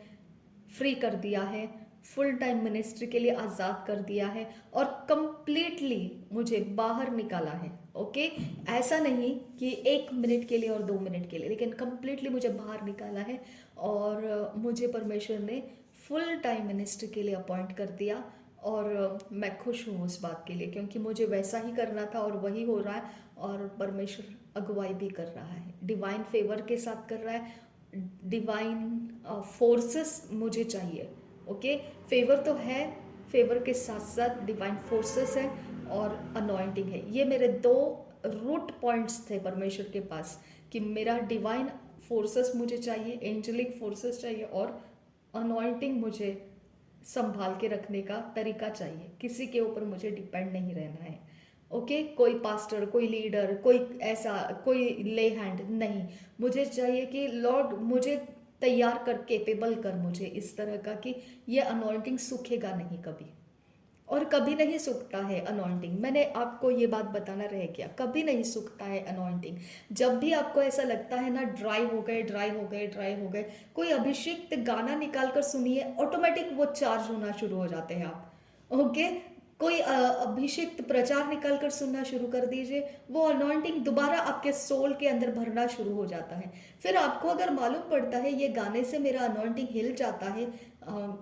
फ्री कर दिया है, फुल टाइम मिनिस्ट्री के लिए आज़ाद कर दिया है, और कंप्लीटली मुझे बाहर निकाला है। ओके, ऐसा नहीं कि 1 मिनट के लिए और 2 मिनट के लिए, लेकिन कंप्लीटली मुझे बाहर निकाला है, और मुझे परमेश्वर ने फुल टाइम मिनिस्ट्री के लिए अपॉइंट कर दिया। और मैं खुश हूँ उस बात के लिए, क्योंकि मुझे वैसा ही करना था और वही हो रहा है, और परमेश्वर अगुवाई भी कर रहा है, डिवाइन फेवर के साथ कर रहा है। डिवाइन फोर्सेस मुझे चाहिए। ओके, फेवर तो है, फेवर के साथ साथ डिवाइन फोर्सेस है और अनॉइंटिंग है। ये मेरे 2 रूट पॉइंट्स थे परमेश्वर के पास, कि मेरा डिवाइन फोर्सेस मुझे चाहिए, एंजेलिक फोर्सेस चाहिए, और अनॉइंटिंग मुझे संभाल के रखने का तरीका चाहिए। किसी के ऊपर मुझे डिपेंड नहीं रहना है। ओके, कोई पास्टर, कोई लीडर, कोई ऐसा, कोई ले हैंड नहीं। मुझे चाहिए कि लॉर्ड मुझे तैयार कर, केपेबल कर मुझे इस तरह का कि ये अनॉइंटिंग सूखेगा नहीं कभी, और कभी नहीं सूखता है अनॉइंटिंग। मैंने आपको ये बात बताना रह गया, कभी नहीं सूखता है अनॉइंटिंग। जब भी आपको ऐसा लगता है ना ड्राई हो गए, ड्राई हो गए, ड्राई हो गए, कोई अभिषेक गाना निकाल कर सुनिए, ऑटोमेटिक वो चार्ज होना शुरू हो जाते हैं आप। ओके, कोई अभिषेक प्रचार निकाल कर सुनना शुरू कर दीजिए, वो अनॉइंटिंग दोबारा आपके सोल के अंदर भरना शुरू हो जाता है। फिर आपको अगर मालूम पड़ता है ये गाने से मेरा अनॉइंटिंग हिल जाता है,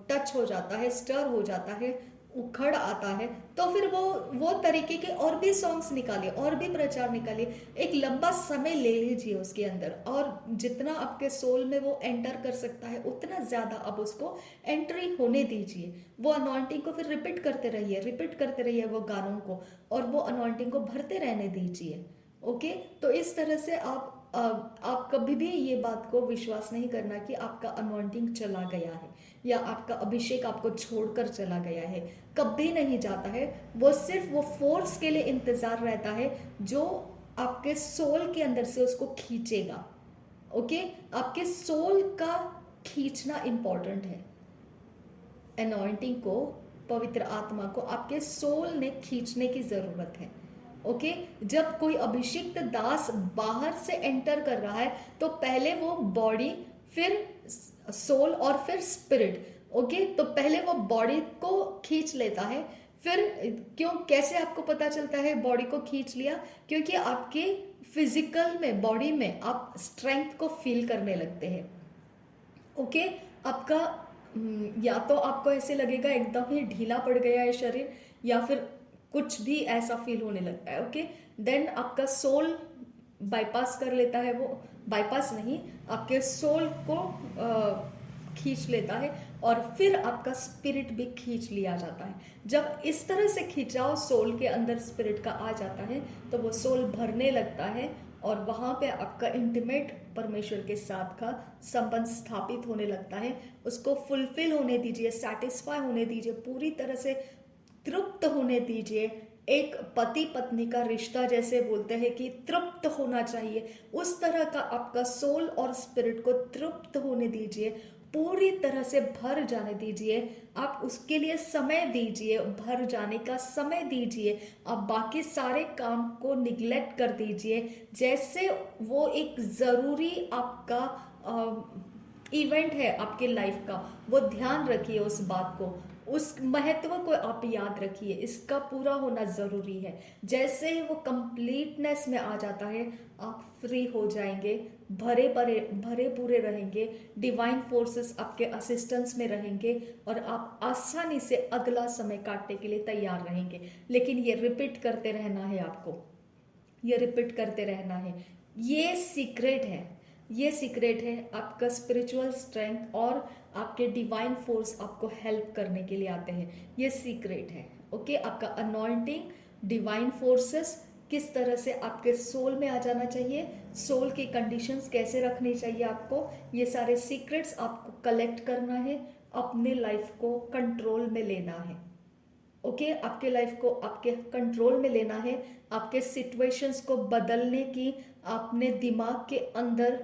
टच हो जाता है, स्टर हो जाता है, उखड़ आता है, तो फिर वो तरीके के और भी सॉन्ग्स निकालिए, और भी प्रचार निकालिए। एक लंबा समय ले लीजिए उसके अंदर, और जितना आपके सोल में वो एंटर कर सकता है उतना ज़्यादा अब उसको एंट्री होने दीजिए। वो अनॉइंटिंग को फिर रिपीट करते रहिए वो गानों को, और वो अनॉइंटिंग को भरते रहने दीजिए। ओके, तो इस तरह से आप कभी भी ये बात को विश्वास नहीं करना कि आपका अनॉइंटिंग चला गया है, या आपका अभिषेक आपको छोड़कर चला गया है। कभी नहीं जाता है, वो सिर्फ वो फोर्स के लिए इंतजार रहता है जो आपके सोल के अंदर से उसको खींचेगा। ओके, आपके सोल का खींचना इंपॉर्टेंट है। अनॉइंटिंग को, पवित्र आत्मा को आपके सोल ने खींचने की जरूरत है। ओके, जब कोई अभिषिक्त दास बाहर से एंटर कर रहा है तो पहले वो बॉडी, फिर सोल और फिर स्पिरिट, ओके, तो पहले वो बॉडी को खींच लेता है। फिर क्यों, कैसे आपको पता चलता है बॉडी को खींच लिया? क्योंकि आपके फिजिकल में, बॉडी में आप स्ट्रेंथ को फील करने लगते हैं। ओके, आपका या तो आपको ऐसे लगेगा एकदम ही ढीला पड़ गया है शरीर, या फिर कुछ भी ऐसा फील होने लगता है। ओके, देन आपका सोल बाईपास कर लेता है, वो बाईपास नहीं, आपके सोल को खींच लेता है, और फिर आपका स्पिरिट भी खींच लिया जाता है। जब इस तरह से खिंचाव सोल के अंदर स्पिरिट का आ जाता है, तो वो सोल भरने लगता है, और वहाँ पे आपका इंटीमेट परमेश्वर के साथ का संबंध स्थापित होने लगता है। उसको फुलफिल होने दीजिए, सेटिस्फाई होने दीजिए, पूरी तरह से तृप्त होने दीजिए। एक पति पत्नी का रिश्ता जैसे बोलते हैं कि तृप्त होना चाहिए, उस तरह का आपका सोल और स्पिरिट को तृप्त होने दीजिए, पूरी तरह से भर जाने दीजिए। आप उसके लिए समय दीजिए, भर जाने का समय दीजिए। आप बाकी सारे काम को निग्लेक्ट कर दीजिए, जैसे वो एक ज़रूरी आपका इवेंट है आपके लाइफ का। वो ध्यान रखिए उस बात को, उस महत्व को आप याद रखिए, इसका पूरा होना ज़रूरी है। जैसे ही वो कंप्लीटनेस में आ जाता है, आप फ्री हो जाएंगे, भरे भरे भरे पूरे रहेंगे, डिवाइन फोर्सेस आपके असिस्टेंस में रहेंगे, और आप आसानी से अगला समय काटने के लिए तैयार रहेंगे। लेकिन ये रिपीट करते रहना है आपको, ये रिपीट करते रहना है। ये सीक्रेट है, ये सीक्रेट है आपका स्पिरिचुअल स्ट्रेंथ, और आपके डिवाइन फोर्स आपको हेल्प करने के लिए आते हैं। ये सीक्रेट है। ओके, आपका अनॉइंटिंग, डिवाइन फोर्सेस किस तरह से आपके सोल में आ जाना चाहिए, सोल की कंडीशंस कैसे रखनी चाहिए आपको, ये सारे सीक्रेट्स आपको कलेक्ट करना है, अपने लाइफ को कंट्रोल में लेना है। ओके, आपके लाइफ को आपके कंट्रोल में लेना है। आपके सिचुएशंस को बदलने की आपने दिमाग के अंदर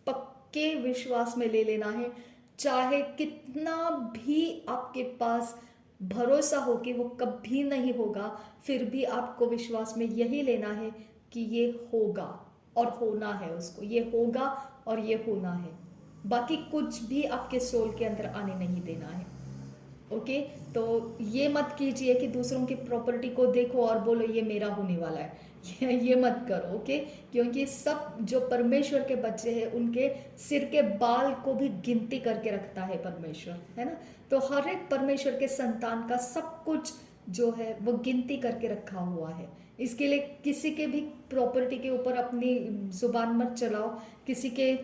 पक्के विश्वास में ले लेना है। चाहे कितना भी आपके पास भरोसा हो कि वो कभी नहीं होगा, फिर भी आपको विश्वास में यही लेना है कि ये होगा और होना है, उसको ये होगा और ये होना है। बाकी कुछ भी आपके सोल के अंदर आने नहीं देना है। ओके, तो ये मत कीजिए कि दूसरों की प्रॉपर्टी को देखो और बोलो ये मेरा होने वाला है, ये मत करो। ओके, क्योंकि सब जो परमेश्वर के बच्चे हैं उनके सिर के बाल को भी गिनती करके रखता है परमेश्वर, है ना। तो हर एक परमेश्वर के संतान का सब कुछ जो है वो गिनती करके रखा हुआ है। इसके लिए किसी के भी प्रॉपर्टी के ऊपर अपनी जुबान मत चलाओ, किसी के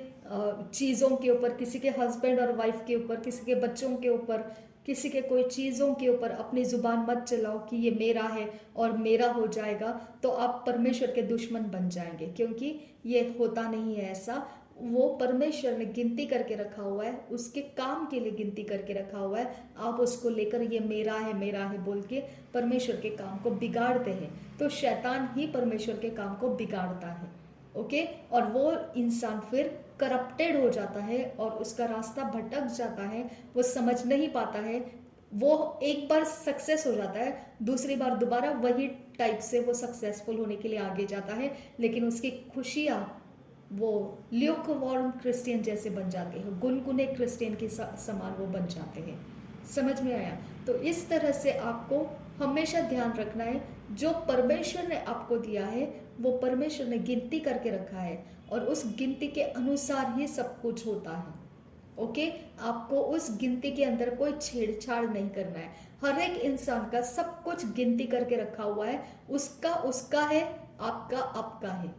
चीज़ों के ऊपर, किसी के हस्बैंड और वाइफ के ऊपर, किसी के बच्चों के ऊपर, किसी के कोई चीज़ों के ऊपर अपनी जुबान मत चलाओ कि ये मेरा है और मेरा हो जाएगा, तो आप परमेश्वर के दुश्मन बन जाएंगे। क्योंकि ये होता नहीं है ऐसा। वो परमेश्वर ने गिनती करके रखा हुआ है, उसके काम के लिए गिनती करके रखा हुआ है। आप उसको लेकर ये मेरा है बोल के परमेश्वर के काम को बिगाड़ते हैं, तो शैतान ही परमेश्वर के काम को बिगाड़ता है। ओके, और वो इंसान फिर करप्टेड हो जाता है और उसका रास्ता भटक जाता है, वो समझ नहीं पाता है। वो एक बार सक्सेस हो जाता है, दूसरी बार दोबारा वही टाइप से वो सक्सेसफुल होने के लिए आगे जाता है, लेकिन उसकी खुशियाँ वो ल्यूक वार्म क्रिश्चियन जैसे बन जाते हैं, गुनगुने क्रिश्चियन के समान वो बन जाते हैं। समझ में आया? तो इस तरह से आपको हमेशा ध्यान रखना है, जो परमेश्वर ने आपको दिया है वो परमेश्वर ने गिनती करके रखा है, और उस गिनती के अनुसार ही सब कुछ होता है। ओके, आपको उस गिनती के अंदर कोई छेड़छाड़ नहीं करना है। हर एक इंसान का सब कुछ गिनती करके रखा हुआ है, उसका उसका है, आपका आपका है।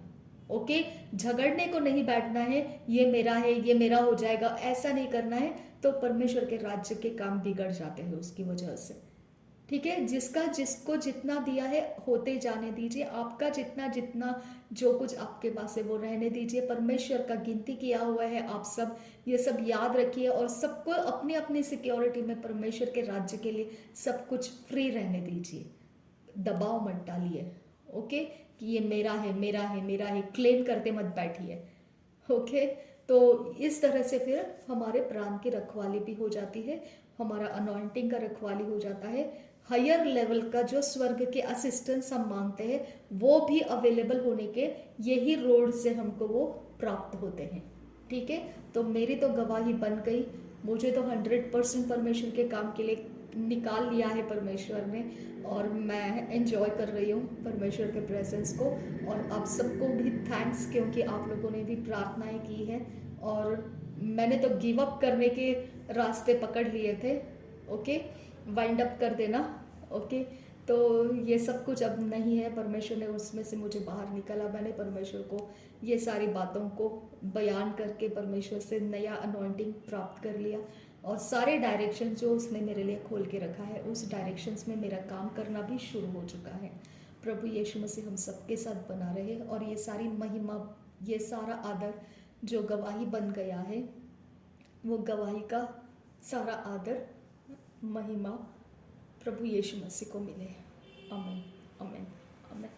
ओके, झगड़ने को नहीं बैठना है, ये मेरा है, ये मेरा हो जाएगा, ऐसा नहीं करना है, तो परमेश्वर के राज्य के काम बिगड़ जाते हैं उसकी वजह से। ठीक है, जिसका जिसको जितना दिया है होते जाने दीजिए, आपका जितना जितना जो कुछ आपके पास है वो रहने दीजिए। परमेश्वर का गिनती किया हुआ है, आप सब ये सब याद रखिए, और सबको अपनी अपनी सिक्योरिटी में परमेश्वर के राज्य के लिए सब कुछ फ्री रहने दीजिए, दबाव मत डालिए। ओके, कि ये मेरा है, मेरा है, मेरा है, क्लेम करते मत बैठिए। ओके, तो इस तरह से फिर हमारे प्राण की रखवाली भी हो जाती है, हमारा अनॉइंटिंग का रखवाली हो जाता है। हायर लेवल का जो स्वर्ग के असिस्टेंस हम मांगते हैं वो भी अवेलेबल होने के यही रोड से हमको वो प्राप्त होते हैं। ठीक है, तो मेरी तो गवाही बन गई, मुझे तो 100% परमेश्वर के काम के लिए निकाल लिया है परमेश्वर ने, और मैं एंजॉय कर रही हूँ परमेश्वर के प्रेजेंस को। और आप सबको भी थैंक्स, क्योंकि आप लोगों ने भी प्रार्थनाएं की हैं, और मैंने तो गिव अप करने के रास्ते पकड़ लिए थे। ओके, वाइंड अप कर देना। ओके, तो ये सब कुछ अब नहीं है, परमेश्वर ने उसमें से मुझे बाहर निकाला। मैंने परमेश्वर को ये सारी बातों को बयान करके परमेश्वर से नया अनॉइंटिंग प्राप्त कर लिया, और सारे डायरेक्शन जो उसने मेरे लिए खोल के रखा है उस डायरेक्शंस में मेरा काम करना भी शुरू हो चुका है। प्रभु यीशु मसीह हम सबके साथ बना रहे, और ये सारी महिमा, ये सारा आदर जो गवाही बन गया है, वो गवाही का सारा आदर, महिमा प्रभु यीशु मसीह को मिले। आमीन, आमीन, आमीन।